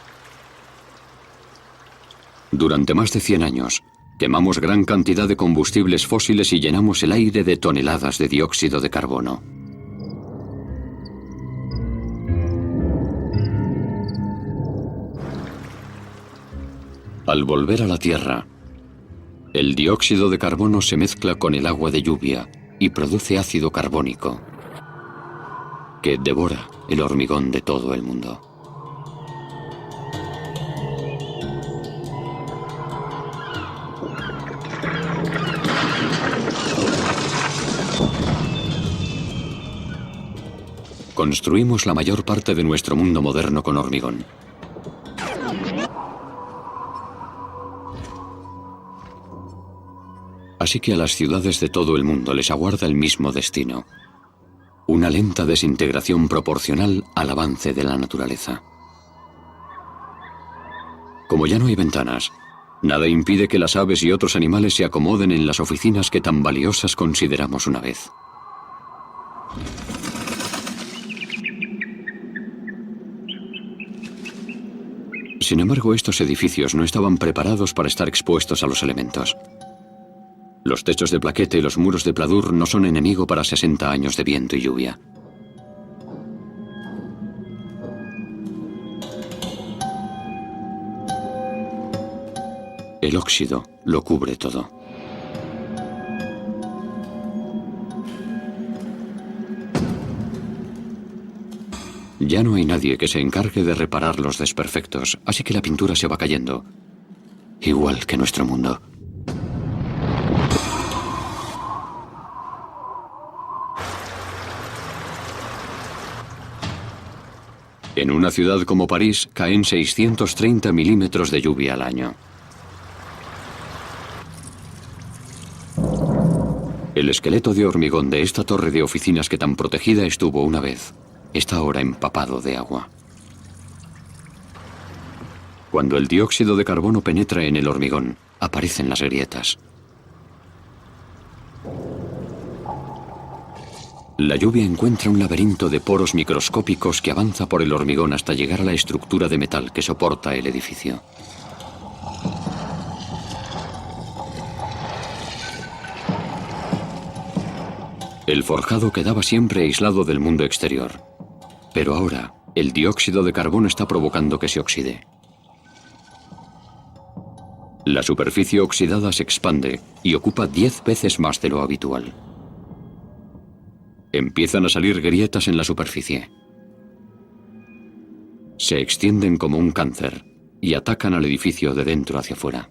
Durante más de 100 años, quemamos gran cantidad de combustibles fósiles y llenamos el aire de toneladas de dióxido de carbono. Al volver a la Tierra, el dióxido de carbono se mezcla con el agua de lluvia y produce ácido carbónico, que devora el hormigón de todo el mundo. Construimos la mayor parte de nuestro mundo moderno con hormigón. Así que a las ciudades de todo el mundo les aguarda el mismo destino: una lenta desintegración proporcional al avance de la naturaleza. Como ya no hay ventanas, nada impide que las aves y otros animales se acomoden en las oficinas que tan valiosas consideramos una vez. Sin embargo, estos edificios no estaban preparados para estar expuestos a los elementos. Los techos de plaqueta y los muros de pladur no son enemigo para 60 años de viento y lluvia. El óxido lo cubre todo. Ya no hay nadie que se encargue de reparar los desperfectos, así que la pintura se va cayendo, igual que nuestro mundo. En una ciudad como París caen 630 milímetros de lluvia al año. El esqueleto de hormigón de esta torre de oficinas que tan protegida estuvo una vez, está ahora empapado de agua. Cuando el dióxido de carbono penetra en el hormigón, aparecen las grietas. La lluvia encuentra un laberinto de poros microscópicos que avanza por el hormigón hasta llegar a la estructura de metal que soporta el edificio. El forjado quedaba siempre aislado del mundo exterior, pero ahora el dióxido de carbono está provocando que se oxide. La superficie oxidada se expande y ocupa 10 veces más de lo habitual. Empiezan a salir grietas en la superficie. Se extienden como un cáncer y atacan al edificio de dentro hacia afuera.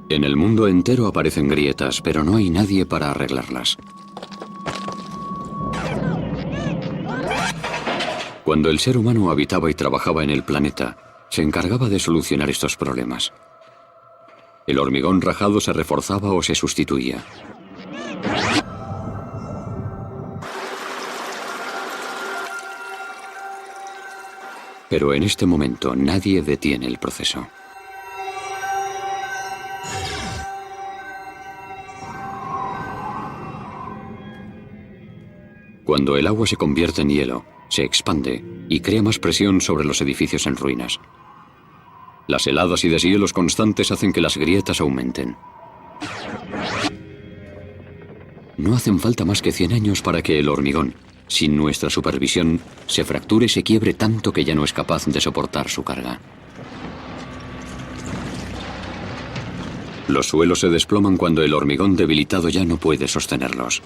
En el mundo entero aparecen grietas, pero no hay nadie para arreglarlas. Cuando el ser humano habitaba y trabajaba en el planeta, se encargaba de solucionar estos problemas. El hormigón rajado se reforzaba o se sustituía. Pero en este momento nadie detiene el proceso. Cuando el agua se convierte en hielo, se expande y crea más presión sobre los edificios en ruinas. Las heladas y deshielos constantes hacen que las grietas aumenten. No hacen falta más que 100 años para que el hormigón, sin nuestra supervisión, se fracture y se quiebre tanto que ya no es capaz de soportar su carga. Los suelos se desploman cuando el hormigón debilitado ya no puede sostenerlos.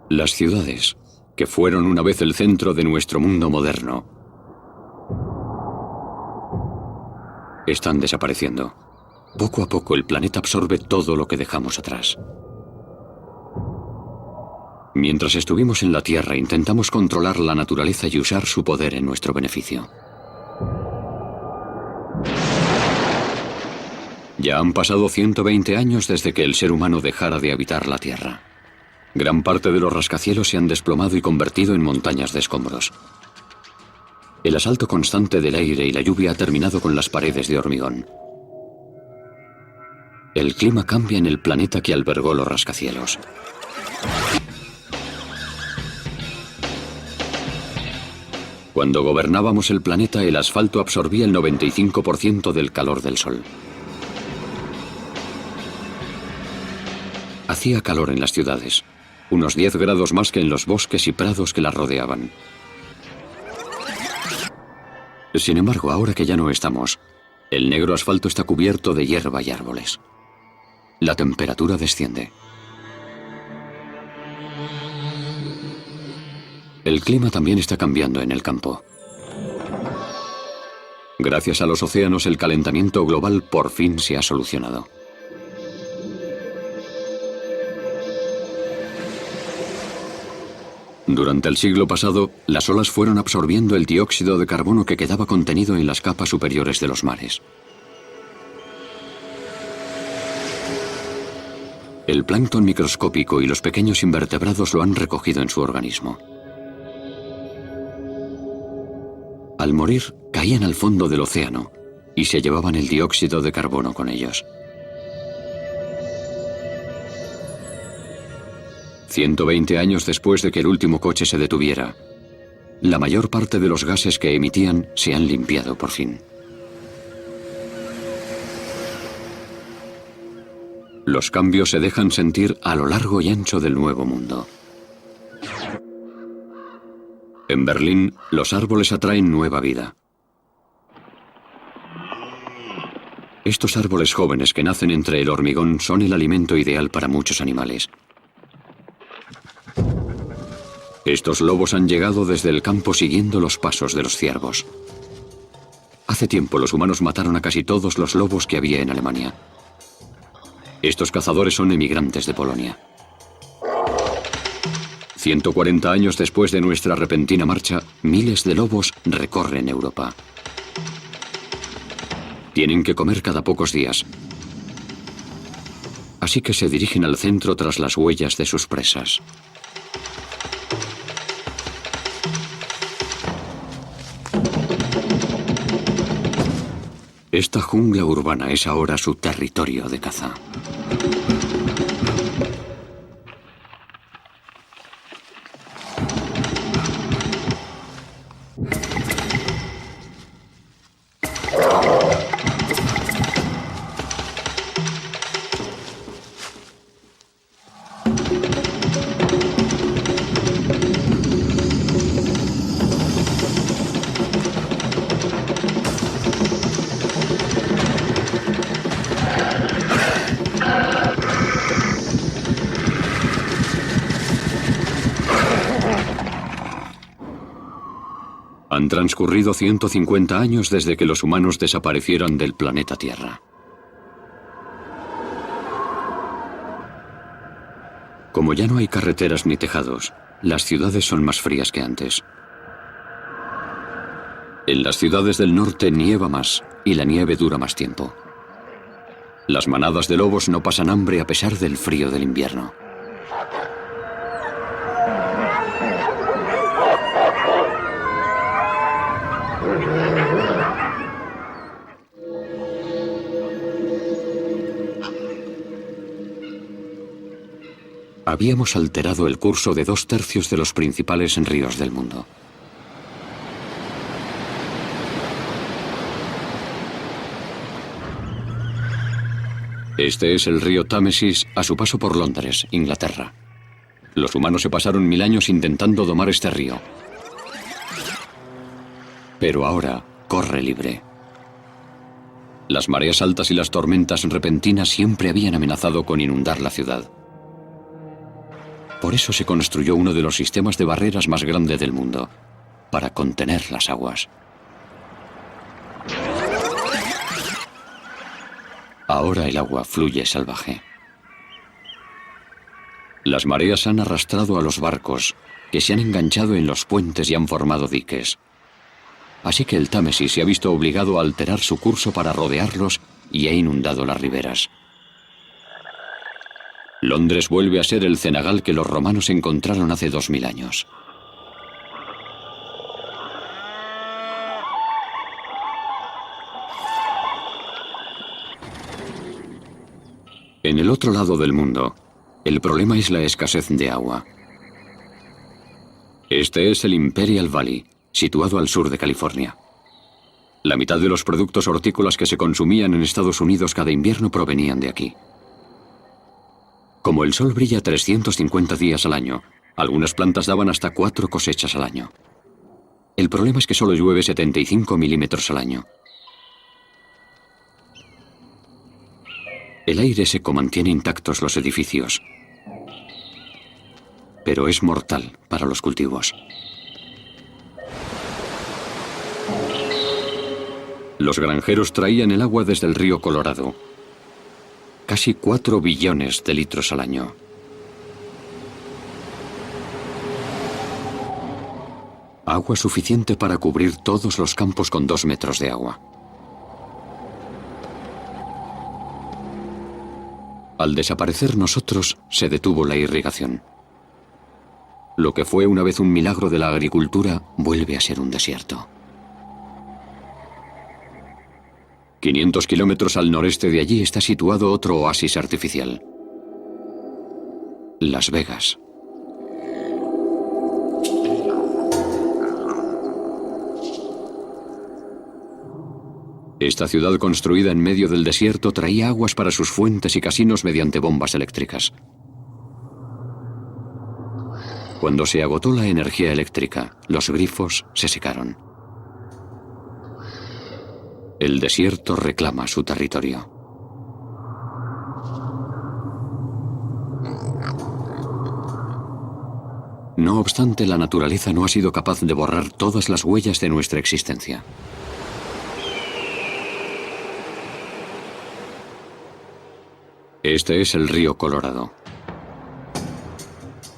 Las ciudades, que fueron una vez el centro de nuestro mundo moderno, están desapareciendo. Poco a poco el planeta absorbe todo lo que dejamos atrás. Mientras estuvimos en la Tierra, intentamos controlar la naturaleza y usar su poder en nuestro beneficio. Ya han pasado 120 años desde que el ser humano dejara de habitar la Tierra. Gran parte de los rascacielos se han desplomado y convertido en montañas de escombros. El asalto constante del aire y la lluvia ha terminado con las paredes de hormigón. El clima cambia en el planeta que albergó los rascacielos. Cuando gobernábamos el planeta, el asfalto absorbía el 95% del calor del sol. Hacía calor en las ciudades, unos 10 grados más que en los bosques y prados que las rodeaban. Sin embargo, ahora que ya no estamos, el negro asfalto está cubierto de hierba y árboles. La temperatura desciende. El clima también está cambiando en el campo. Gracias a los océanos, el calentamiento global por fin se ha solucionado. Durante el siglo pasado, las olas fueron absorbiendo el dióxido de carbono que quedaba contenido en las capas superiores de los mares. El plancton microscópico y los pequeños invertebrados lo han recogido en su organismo. Al morir, caían al fondo del océano y se llevaban el dióxido de carbono con ellos. 120 años después de que el último coche se detuviera, la mayor parte de los gases que emitían se han limpiado por fin. Los cambios se dejan sentir a lo largo y ancho del nuevo mundo. En Berlín, los árboles atraen nueva vida. Estos árboles jóvenes que nacen entre el hormigón son el alimento ideal para muchos animales. Estos lobos han llegado desde el campo siguiendo los pasos de los ciervos. Hace tiempo los humanos mataron a casi todos los lobos que había en Alemania. Estos cazadores son emigrantes de Polonia. 140 años después de nuestra repentina marcha, miles de lobos recorren Europa. Tienen que comer cada pocos días. Así que se dirigen al centro tras las huellas de sus presas. Esta jungla urbana es ahora su territorio de caza. Han transcurrido 150 años desde que los humanos desaparecieran del planeta Tierra. Como ya no hay carreteras ni tejados, las ciudades son más frías que antes. En las ciudades del norte nieva más y la nieve dura más tiempo. Las manadas de lobos no pasan hambre a pesar del frío del invierno. Habíamos alterado el curso de 2/3 de los principales ríos del mundo. Este es el río Támesis a su paso por Londres, Inglaterra. Los humanos se pasaron 1000 años intentando domar este río. Pero ahora corre libre. Las mareas altas y las tormentas repentinas siempre habían amenazado con inundar la ciudad. Por eso se construyó uno de los sistemas de barreras más grande del mundo, para contener las aguas. Ahora el agua fluye salvaje. Las mareas han arrastrado a los barcos, que se han enganchado en los puentes y han formado diques. Así que el Támesis se ha visto obligado a alterar su curso para rodearlos y ha inundado las riberas. Londres vuelve a ser el cenagal que los romanos encontraron hace 2000 años. En el otro lado del mundo, el problema es la escasez de agua. Este es el Imperial Valley, situado al sur de California. La mitad de los productos hortícolas que se consumían en Estados Unidos cada invierno provenían de aquí. Como el sol brilla 350 días al año, algunas plantas daban hasta 4 cosechas al año. El problema es que solo llueve 75 milímetros al año. El aire seco mantiene intactos los edificios, pero es mortal para los cultivos. Los granjeros traían el agua desde el río Colorado. Casi 4 billones de litros al año. Agua suficiente para cubrir todos los campos con 2 metros de agua. Al desaparecer nosotros, se detuvo la irrigación. Lo que fue una vez un milagro de la agricultura, vuelve a ser un desierto. 500 kilómetros al noreste de allí está situado otro oasis artificial. Las Vegas. Esta ciudad construida en medio del desierto traía aguas para sus fuentes y casinos mediante bombas eléctricas. Cuando se agotó la energía eléctrica, los grifos se secaron. El desierto reclama su territorio. No obstante, la naturaleza no ha sido capaz de borrar todas las huellas de nuestra existencia. Este es el río Colorado.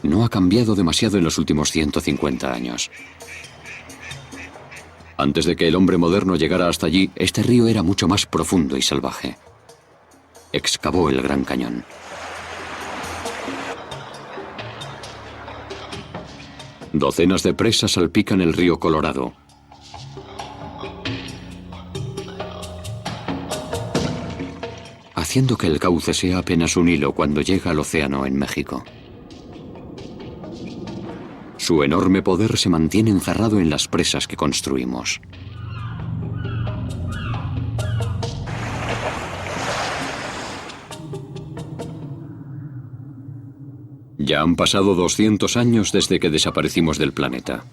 No ha cambiado demasiado en los últimos 150 años. Antes de que el hombre moderno llegara hasta allí, este río era mucho más profundo y salvaje. Excavó el Gran Cañón. Docenas de presas salpican el río Colorado. Haciendo que el cauce sea apenas un hilo cuando llega al océano en México. Su enorme poder se mantiene encerrado en las presas que construimos. Ya han pasado 200 años desde que desaparecimos del planeta.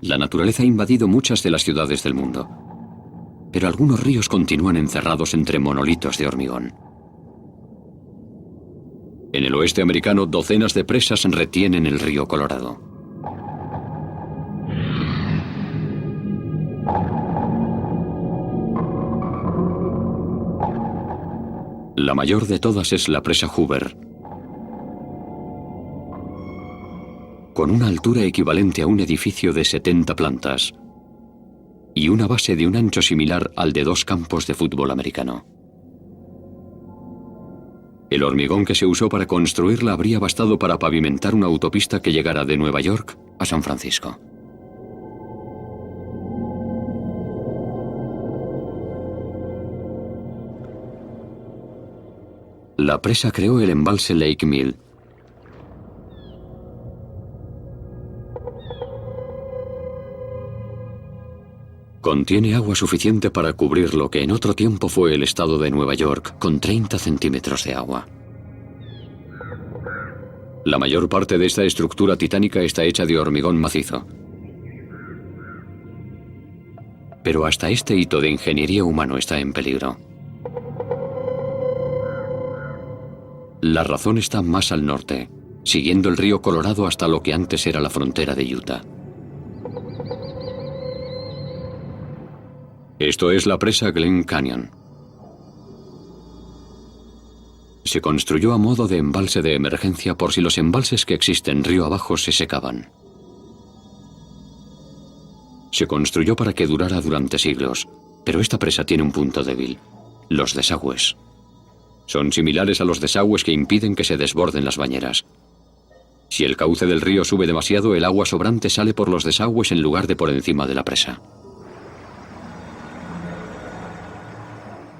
La naturaleza ha invadido muchas de las ciudades del mundo, pero algunos ríos continúan encerrados entre monolitos de hormigón. En el oeste americano, docenas de presas retienen el río Colorado. La mayor de todas es la presa Hoover, con una altura equivalente a un edificio de 70 plantas y una base de un ancho similar al de 2 campos de fútbol americano. El hormigón que se usó para construirla habría bastado para pavimentar una autopista que llegara de Nueva York a San Francisco. La presa creó el embalse Lake Mill. Contiene agua suficiente para cubrir lo que en otro tiempo fue el estado de Nueva York, con 30 centímetros de agua. La mayor parte de esta estructura titánica está hecha de hormigón macizo. Pero hasta este hito de ingeniería humano está en peligro. La razón está más al norte, siguiendo el río Colorado hasta lo que antes era la frontera de Utah. Esto es la presa Glen Canyon. Se construyó a modo de embalse de emergencia por si los embalses que existen río abajo se secaban. Se construyó para que durara durante siglos, pero esta presa tiene un punto débil: los desagües. Son similares a los desagües que impiden que se desborden las bañeras. Si el cauce del río sube demasiado, el agua sobrante sale por los desagües en lugar de por encima de la presa.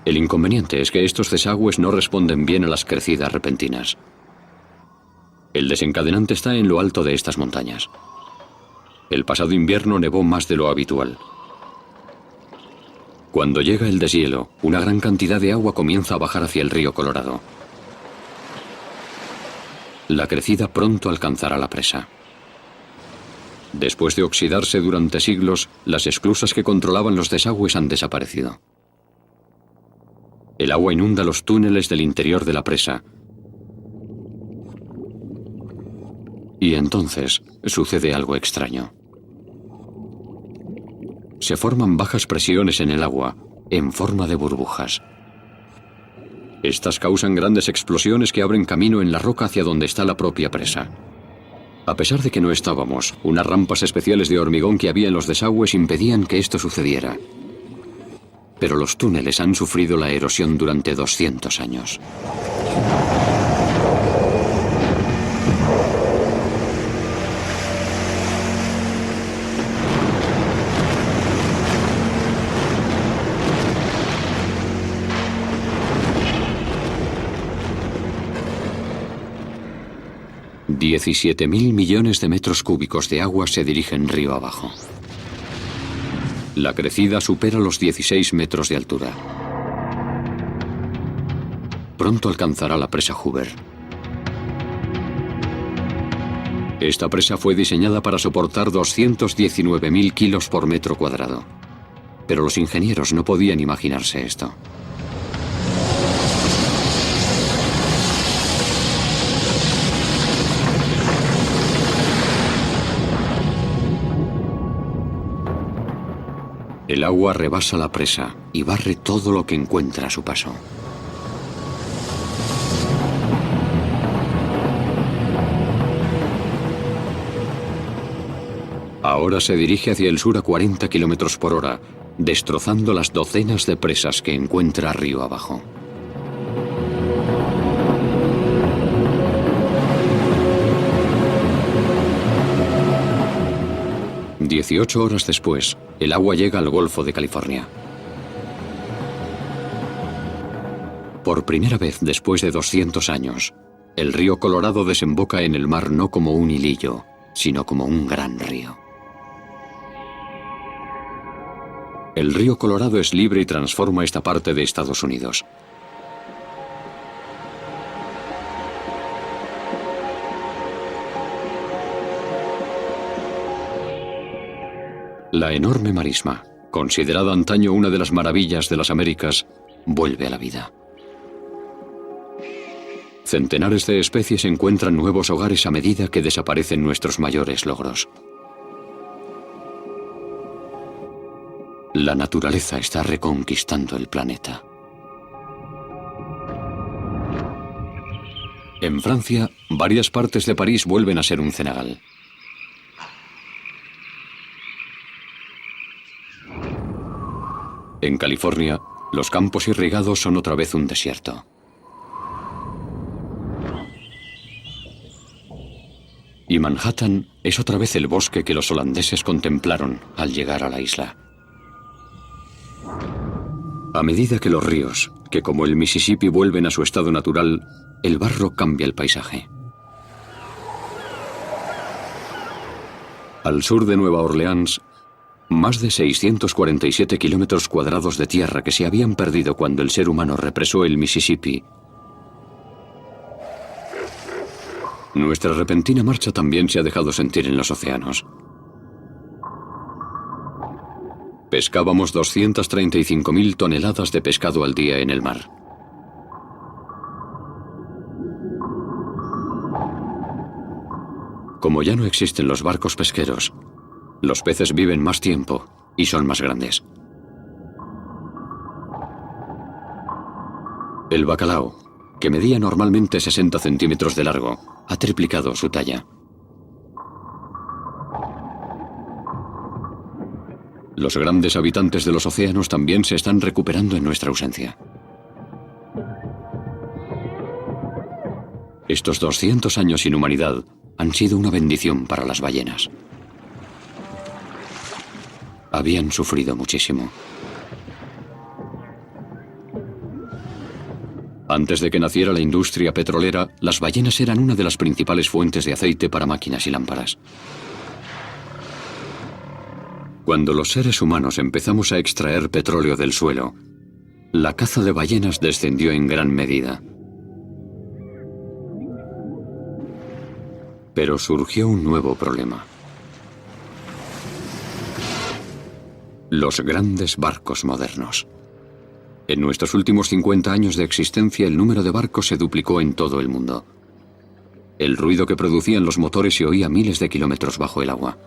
El inconveniente es que estos desagües no responden bien a las crecidas repentinas. El desencadenante está en lo alto de estas montañas. El pasado invierno nevó más de lo habitual. Cuando llega el deshielo, una gran cantidad de agua comienza a bajar hacia el río Colorado. La crecida pronto alcanzará la presa. Después de oxidarse durante siglos, las esclusas que controlaban los desagües han desaparecido. El agua inunda los túneles del interior de la presa. Y entonces sucede algo extraño. Se forman bajas presiones en el agua, en forma de burbujas. Estas causan grandes explosiones que abren camino en la roca hacia donde está la propia presa. A pesar de que no estábamos, unas rampas especiales de hormigón que había en los desagües impedían que esto sucediera. Pero los túneles han sufrido la erosión durante 200 años. $17.000 millones de metros cúbicos de agua se dirigen río abajo. La crecida supera los 16 metros de altura. Pronto alcanzará la presa Hoover. Esta presa fue diseñada para soportar 219.000 kilos por metro cuadrado. Pero los ingenieros no podían imaginarse esto. El agua rebasa la presa y barre todo lo que encuentra a su paso. Ahora se dirige hacia el sur a 40 kilómetros por hora, destrozando las docenas de presas que encuentra río abajo. Dieciocho horas después, el agua llega al Golfo de California. Por primera vez después de 200 años, el río Colorado desemboca en el mar no como un hilillo, sino como un gran río. El río Colorado es libre y transforma esta parte de Estados Unidos. La enorme marisma, considerada antaño una de las maravillas de las Américas, vuelve a la vida. Centenares de especies encuentran nuevos hogares a medida que desaparecen nuestros mayores logros. La naturaleza está reconquistando el planeta. En Francia, varias partes de París vuelven a ser un cenagal. En California, los campos irrigados son otra vez un desierto. Y Manhattan es otra vez el bosque que los holandeses contemplaron al llegar a la isla. A medida que los ríos, que como el Mississippi vuelven a su estado natural, el barro cambia el paisaje. Al sur de Nueva Orleans, más de 647 kilómetros cuadrados de tierra que se habían perdido cuando el ser humano represó el Mississippi. Nuestra repentina marcha también se ha dejado sentir en los océanos. Pescábamos 235.000 toneladas de pescado al día en el mar. Como ya no existen los barcos pesqueros, los peces viven más tiempo y son más grandes. El bacalao, que medía normalmente 60 centímetros de largo, ha triplicado su talla. Los grandes habitantes de los océanos también se están recuperando en nuestra ausencia. Estos 200 años sin humanidad han sido una bendición para las ballenas. Habían sufrido muchísimo. Antes de que naciera la industria petrolera, las ballenas eran una de las principales fuentes de aceite para máquinas y lámparas. Cuando los seres humanos empezamos a extraer petróleo del suelo, la caza de ballenas descendió en gran medida. Pero surgió un nuevo problema. Los grandes barcos modernos. En nuestros últimos 50 años de existencia, el número de barcos se duplicó en todo el mundo. El ruido que producían los motores se oía miles de kilómetros bajo el agua.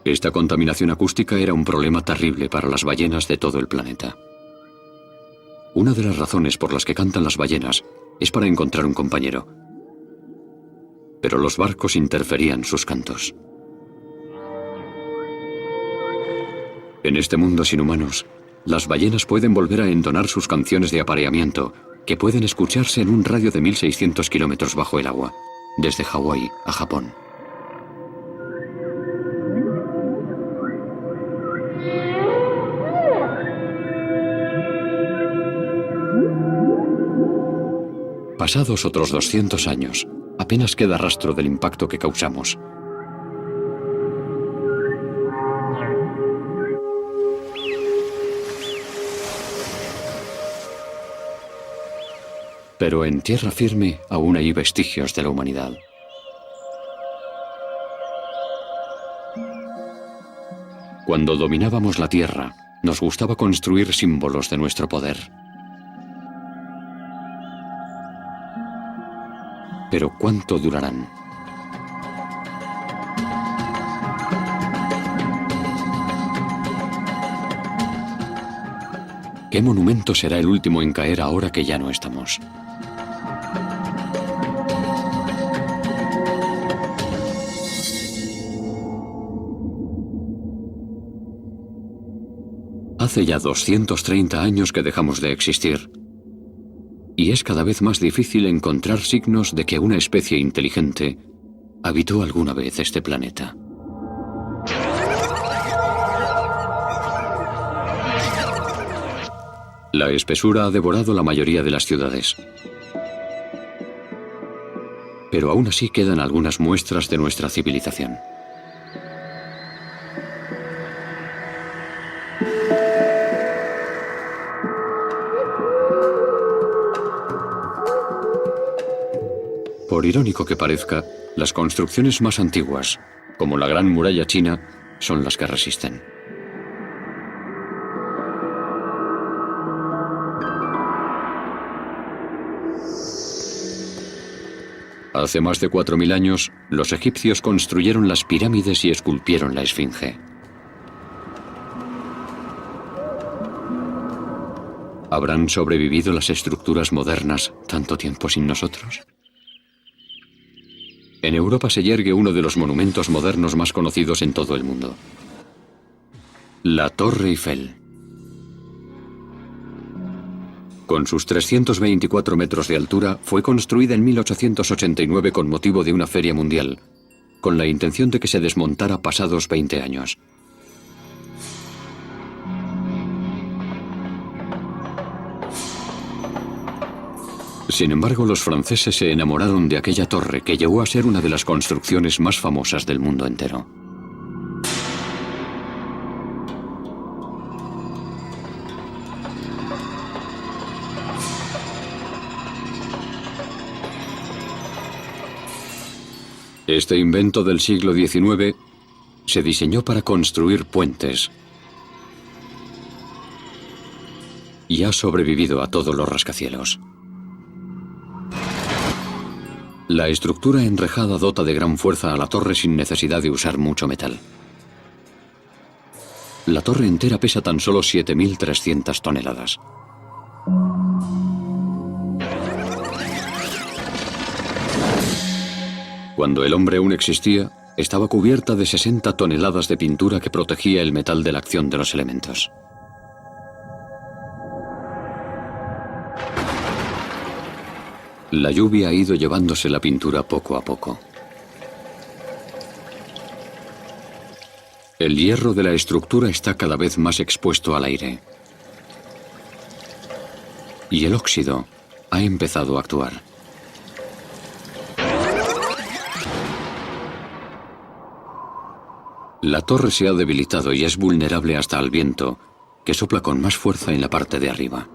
Esta contaminación acústica era un problema terrible para las ballenas de todo el planeta. Una de las razones por las que cantan las ballenas es para encontrar un compañero. Pero los barcos interferían sus cantos. En este mundo sin humanos, las ballenas pueden volver a entonar sus canciones de apareamiento, que pueden escucharse en un radio de 1.600 kilómetros bajo el agua, desde Hawái a Japón. Pasados otros 200 años, apenas queda rastro del impacto que causamos. Pero en tierra firme aún hay vestigios de la humanidad. Cuando dominábamos la tierra, nos gustaba construir símbolos de nuestro poder. Pero ¿cuánto durarán? ¿Qué monumento será el último en caer ahora que ya no estamos? Hace ya 230 años que dejamos de existir. Y es cada vez más difícil encontrar signos de que una especie inteligente habitó alguna vez este planeta. La espesura ha devorado la mayoría de las ciudades. Pero aún así quedan algunas muestras de nuestra civilización. Por irónico que parezca, las construcciones más antiguas, como la Gran Muralla China, son las que resisten. Hace más de 4000 años, los egipcios construyeron las pirámides y esculpieron la Esfinge. ¿Habrán sobrevivido las estructuras modernas tanto tiempo sin nosotros? En Europa se yergue uno de los monumentos modernos más conocidos en todo el mundo: la Torre Eiffel. Con sus 324 metros de altura, fue construida en 1889 con motivo de una feria mundial, con la intención de que se desmontara pasados 20 años. Sin embargo, los franceses se enamoraron de aquella torre que llegó a ser una de las construcciones más famosas del mundo entero. Este invento del siglo XIX se diseñó para construir puentes y ha sobrevivido a todos los rascacielos. La estructura enrejada dota de gran fuerza a la torre sin necesidad de usar mucho metal. La torre entera pesa tan solo 7.300 toneladas. Cuando el hombre aún existía, estaba cubierta de 60 toneladas de pintura que protegía el metal de la acción de los elementos. La lluvia ha ido llevándose la pintura poco a poco. El hierro de la estructura está cada vez más expuesto al aire. Y el óxido ha empezado a actuar. La torre se ha debilitado y es vulnerable hasta al viento, que sopla con más fuerza en la parte de arriba.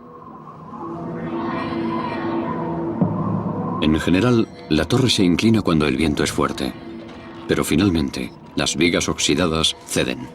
En general, la torre se inclina cuando el viento es fuerte, pero finalmente, las vigas oxidadas ceden.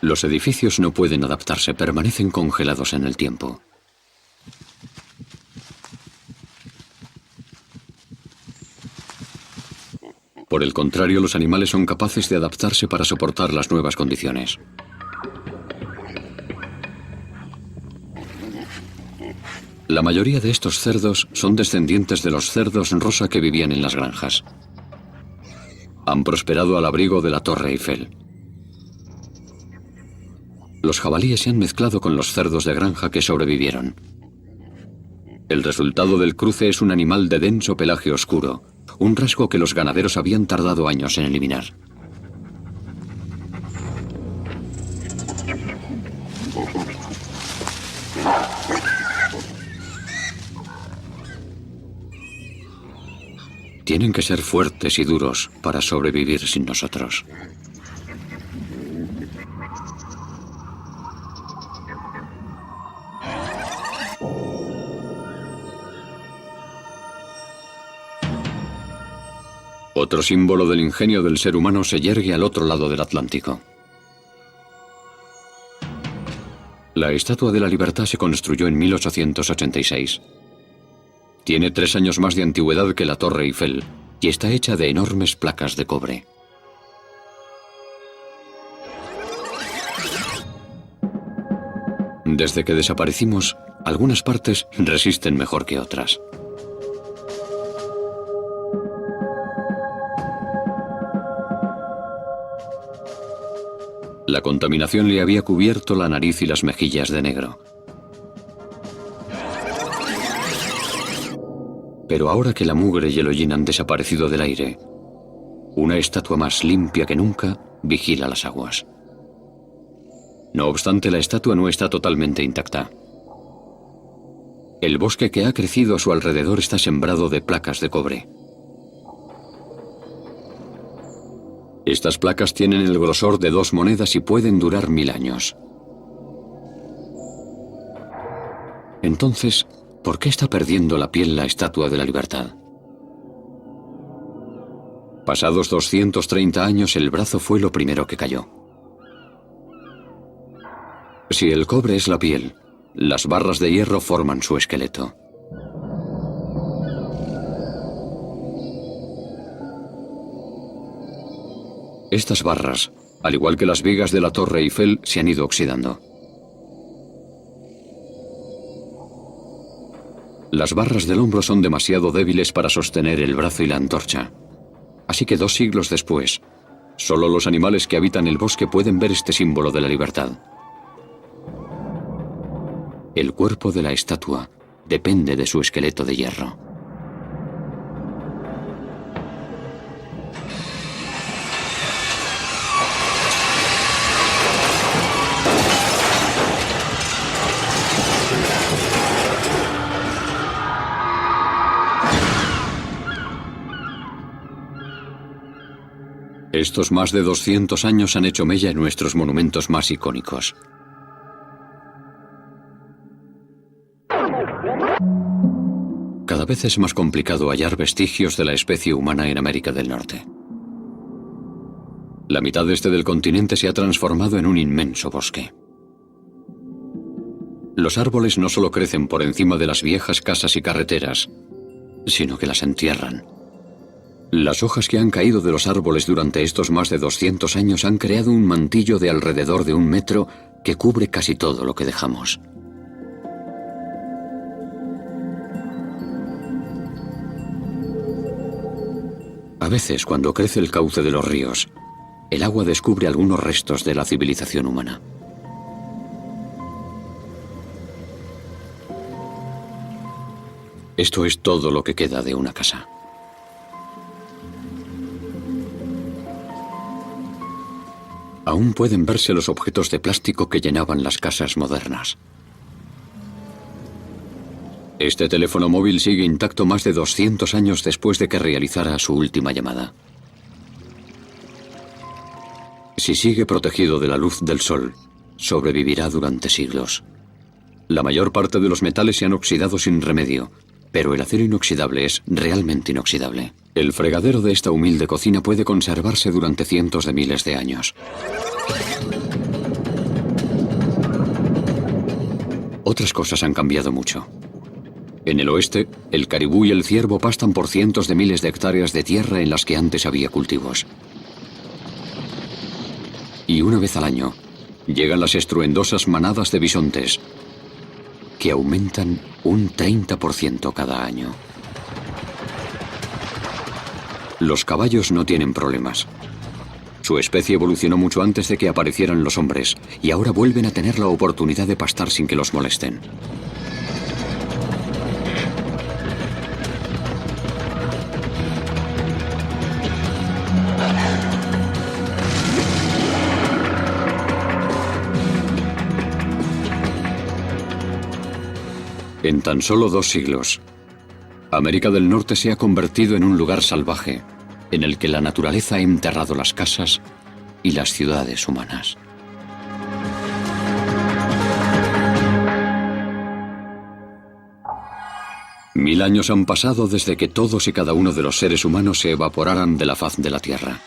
Los edificios no pueden adaptarse, permanecen congelados en el tiempo. Por el contrario, los animales son capaces de adaptarse para soportar las nuevas condiciones. La mayoría de estos cerdos son descendientes de los cerdos rosa que vivían en las granjas. han prosperado al abrigo de la Torre Eiffel. Los jabalíes se han mezclado con los cerdos de granja que sobrevivieron. El resultado del cruce es un animal de denso pelaje oscuro, un rasgo que los ganaderos habían tardado años en eliminar. Tienen que ser fuertes y duros para sobrevivir sin nosotros. Otro símbolo del ingenio del ser humano se yergue al otro lado del Atlántico. La Estatua de la Libertad se construyó en 1886. Tiene 3 años más de antigüedad que la Torre Eiffel y está hecha de enormes placas de cobre. Desde que desaparecimos, algunas partes resisten mejor que otras. La contaminación le había cubierto la nariz y las mejillas de negro. Pero ahora que la mugre y el hollín han desaparecido del aire, una estatua más limpia que nunca vigila las aguas. No obstante, la estatua no está totalmente intacta. El bosque que ha crecido a su alrededor está sembrado de placas de cobre. Estas placas tienen el grosor de 2 monedas y pueden durar 1000 años. Entonces, ¿por qué está perdiendo la piel la Estatua de la Libertad? Pasados 230 años, el brazo fue lo primero que cayó. Si el cobre es la piel, las barras de hierro forman su esqueleto. Estas barras, al igual que las vigas de la Torre Eiffel, se han ido oxidando. Las barras del hombro son demasiado débiles para sostener el brazo y la antorcha. Así que 2 siglos después, solo los animales que habitan el bosque pueden ver este símbolo de la libertad. El cuerpo de la estatua depende de su esqueleto de hierro. Estos más de 200 años han hecho mella en nuestros monumentos más icónicos. Cada vez es más complicado hallar vestigios de la especie humana en América del Norte. La mitad este del continente se ha transformado en un inmenso bosque. Los árboles no solo crecen por encima de las viejas casas y carreteras, sino que las entierran. Las hojas que han caído de los árboles durante estos más de 200 años han creado un mantillo de alrededor de 1 metro que cubre casi todo lo que dejamos. A veces, cuando crece el cauce de los ríos, el agua descubre algunos restos de la civilización humana. Esto es todo lo que queda de una casa. Aún pueden verse los objetos de plástico que llenaban las casas modernas. Este teléfono móvil sigue intacto más de 200 años después de que realizara su última llamada. Si sigue protegido de la luz del sol, sobrevivirá durante siglos. La mayor parte de los metales se han oxidado sin remedio, pero el acero inoxidable es realmente inoxidable. El fregadero de esta humilde cocina puede conservarse durante cientos de miles de años. Otras cosas han cambiado mucho. En el oeste, el caribú y el ciervo pastan por cientos de miles de hectáreas de tierra en las que antes había cultivos. Y una vez al año, llegan las estruendosas manadas de bisontes, que aumentan un 30% cada año. Los caballos no tienen problemas. Su especie evolucionó mucho antes de que aparecieran los hombres, y ahora vuelven a tener la oportunidad de pastar sin que los molesten. En tan solo 2 siglos, América del Norte se ha convertido en un lugar salvaje, en el que la naturaleza ha enterrado las casas y las ciudades humanas. Mil años han pasado desde que todos y cada uno de los seres humanos se evaporaran de la faz de la Tierra.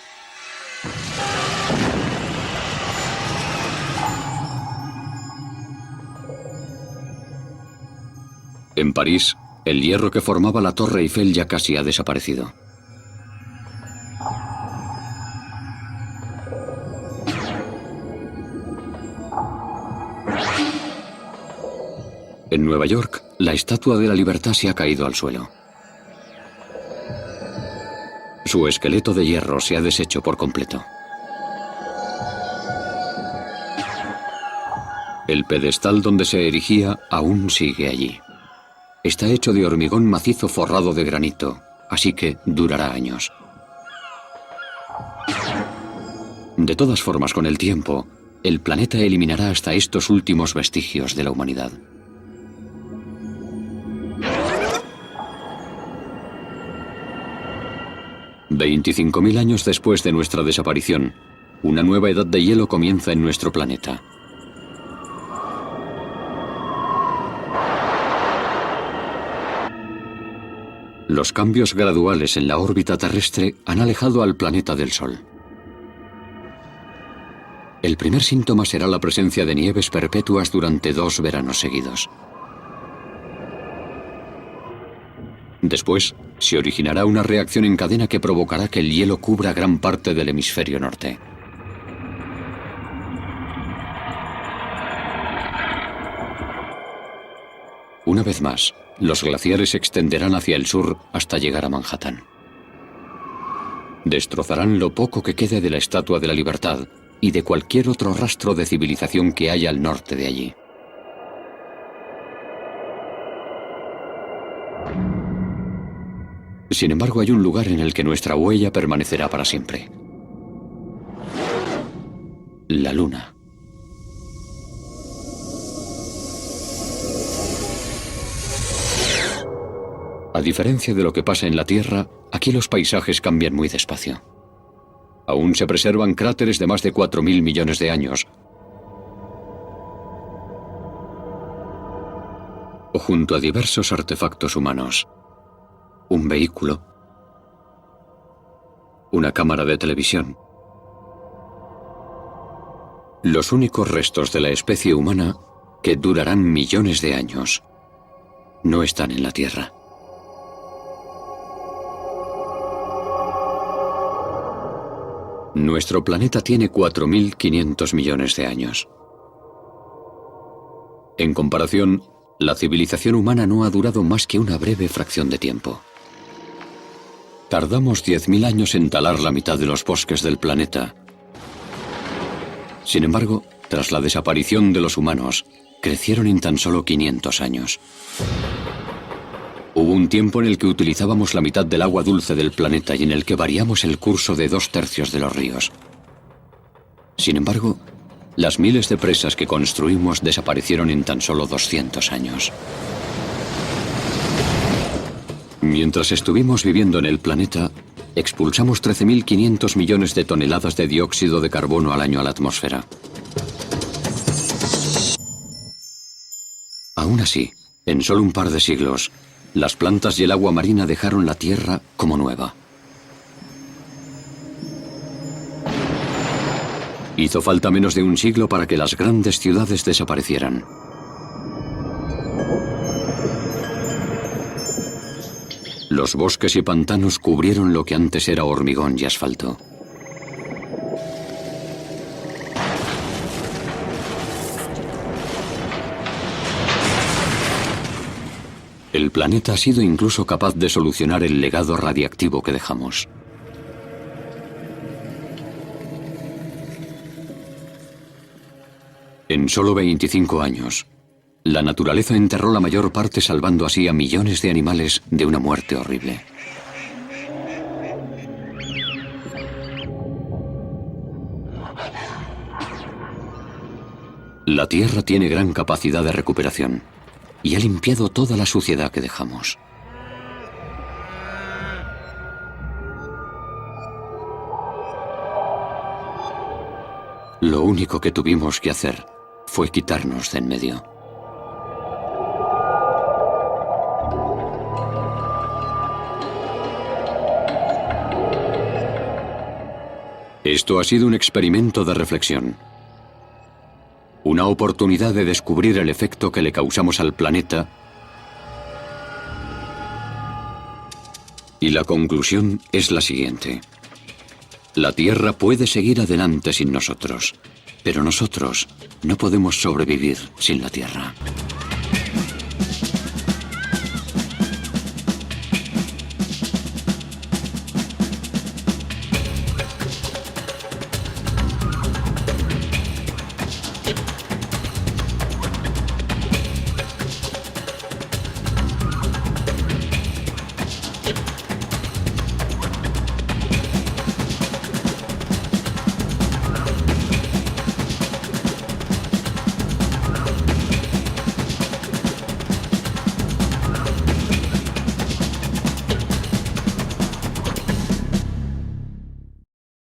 En París, el hierro que formaba la Torre Eiffel ya casi ha desaparecido. En Nueva York, la Estatua de la Libertad se ha caído al suelo. Su esqueleto de hierro se ha deshecho por completo. El pedestal donde se erigía aún sigue allí. Está hecho de hormigón macizo forrado de granito, así que durará años. De todas formas, con el tiempo, el planeta eliminará hasta estos últimos vestigios de la humanidad. $25.000 años después de nuestra desaparición, una nueva edad de hielo comienza en nuestro planeta. Los cambios graduales en la órbita terrestre han alejado al planeta del Sol. El primer síntoma será la presencia de nieves perpetuas durante 2 veranos seguidos. Después, se originará una reacción en cadena que provocará que el hielo cubra gran parte del hemisferio norte. Una vez más, los glaciares se extenderán hacia el sur hasta llegar a Manhattan. Destrozarán lo poco que quede de la Estatua de la Libertad y de cualquier otro rastro de civilización que haya al norte de allí. Sin embargo, hay un lugar en el que nuestra huella permanecerá para siempre. La Luna. A diferencia de lo que pasa en la Tierra, aquí los paisajes cambian muy despacio. Aún se preservan cráteres de más de 4.000 millones de años, o junto a diversos artefactos humanos. Un vehículo, una cámara de televisión. Los únicos restos de la especie humana, que durarán millones de años, no están en la Tierra. Nuestro planeta tiene 4.500 millones de años. En comparación, la civilización humana no ha durado más que una breve fracción de tiempo. Tardamos 10.000 años en talar la mitad de los bosques del planeta. Sin embargo, tras la desaparición de los humanos, crecieron en tan solo 500 años. Hubo un tiempo en el que utilizábamos la mitad del agua dulce del planeta y en el que variamos el curso de 2/3 de los ríos. Sin embargo, las miles de presas que construimos desaparecieron en tan solo 200 años. Mientras estuvimos viviendo en el planeta, expulsamos 13.500 millones de toneladas de dióxido de carbono al año a la atmósfera. Aún así, en solo un par de siglos, las plantas y el agua marina dejaron la Tierra como nueva. Hizo falta menos de un siglo para que las grandes ciudades desaparecieran. Los bosques y pantanos cubrieron lo que antes era hormigón y asfalto. El planeta ha sido incluso capaz de solucionar el legado radiactivo que dejamos. En solo 25 años, la naturaleza enterró la mayor parte, salvando así a millones de animales de una muerte horrible. La Tierra tiene gran capacidad de recuperación y ha limpiado toda la suciedad que dejamos. Lo único que tuvimos que hacer fue quitarnos de en medio. Esto ha sido un experimento de reflexión. Una oportunidad de descubrir el efecto que le causamos al planeta. Y la conclusión es la siguiente. La Tierra puede seguir adelante sin nosotros, pero nosotros no podemos sobrevivir sin la Tierra.